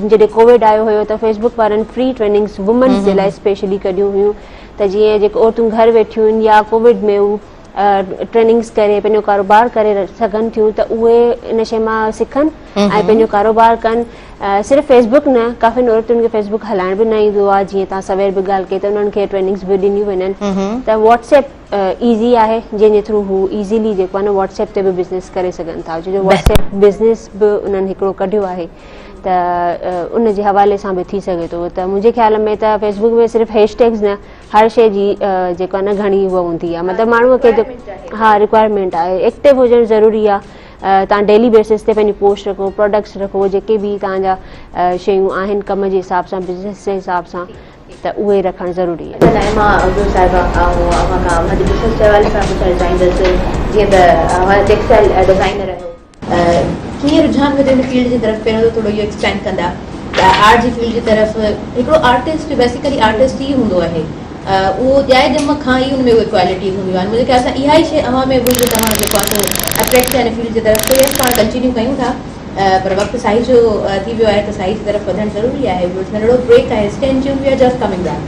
जॾहिं कोविड आयो हुयो त फेसबुक वारनि फ्री ट्रेनिंग्स वुमेन्स जे लाइ स्पेशली कढियूं हुयूं त जीअं जेके औरतूं घर वेठियूं आहिनि या कोविड में हू ट्रेनिंग्स करे पंहिंजो कारोबार करे सघनि थियूं त उहे इन शइ मां सिखनि ऐं पंहिंजो कारोबार कनि सिर्फ़ु फेसबुक न काफ़ी औरतुनि खे फेसबुक हलाइण बि न ईंदो आहे जीअं तव्हां सवेर बि ॻाल्हि कई त उन्हनि खे ट्रेनिंग्स बि ॾिनियूं वञनि त व्हाट्सएप ईज़ी आहे जंहिंजे थ्रू हू ईज़ीली जेको आहे न व्हाट्सएप ते बि बिज़नेस करे सघनि था छो जो व्हाट्सएप बिज़नेस बि उन्हनि हिकिड़ो कढियो आहे त उन जे हवाले सां बि थी सघे थो त मुंहिंजे ख़्याल में त फेसबुक में सिर्फ़ु हैशटैग्स न हर शइ जी जेको आहे न घणी उहा हूंदी आहे मतिलबु माण्हूअ खे हा रिक्वायरमेंट आहे एक्टिव हुजणु ज़रूरी आहे तव्हां डेली बेसिस ते पंहिंजी पोस्ट रखो, प्रोडक्ट्स रखो, जेके बि तव्हांजा शयूं आहिनि कम जे हिसाब सां, बिज़नेस जे हिसाब सां, त उहे रखणु ज़रूरी आहे. लाइमा अब्दुल साहिबा अवां खां हुनजे बिज़नेस जे हवाले सां पुछणु चाहींदसि, जीअं त टेक्सटाइल डिज़ाइनर आहियो, कीअं रुझान वधे हिन फील्ड जी तरफ़? पहिरियों त थोरो इहो एक्सप्लेन कंदा. आर्ट जी फील्ड जी तरफ़ हिकिड़ो आर्टिस्ट बेसिकली आर्टिस्ट ई हूंदो आहे, उहो ॼाए ॼम खां ई हुन में उहे क्वालिटीज़ हूंदियूं आहिनि. मुंहिंजे ख़्याल सां इहा ई शइ अवां में हुई जो तव्हां जेको आहे सो अट्रैक्ट आहे हिन फील्ड जी तरफ़. तो यस पाण कंटिन्यू कयूं था, पर वक़्तु साईं जो थी वियो आहे, त साईं जी तरफ़ वधणु ज़रूरी आहे. नंढिड़ो ब्रेक आहे, stay tuned, we are just coming back.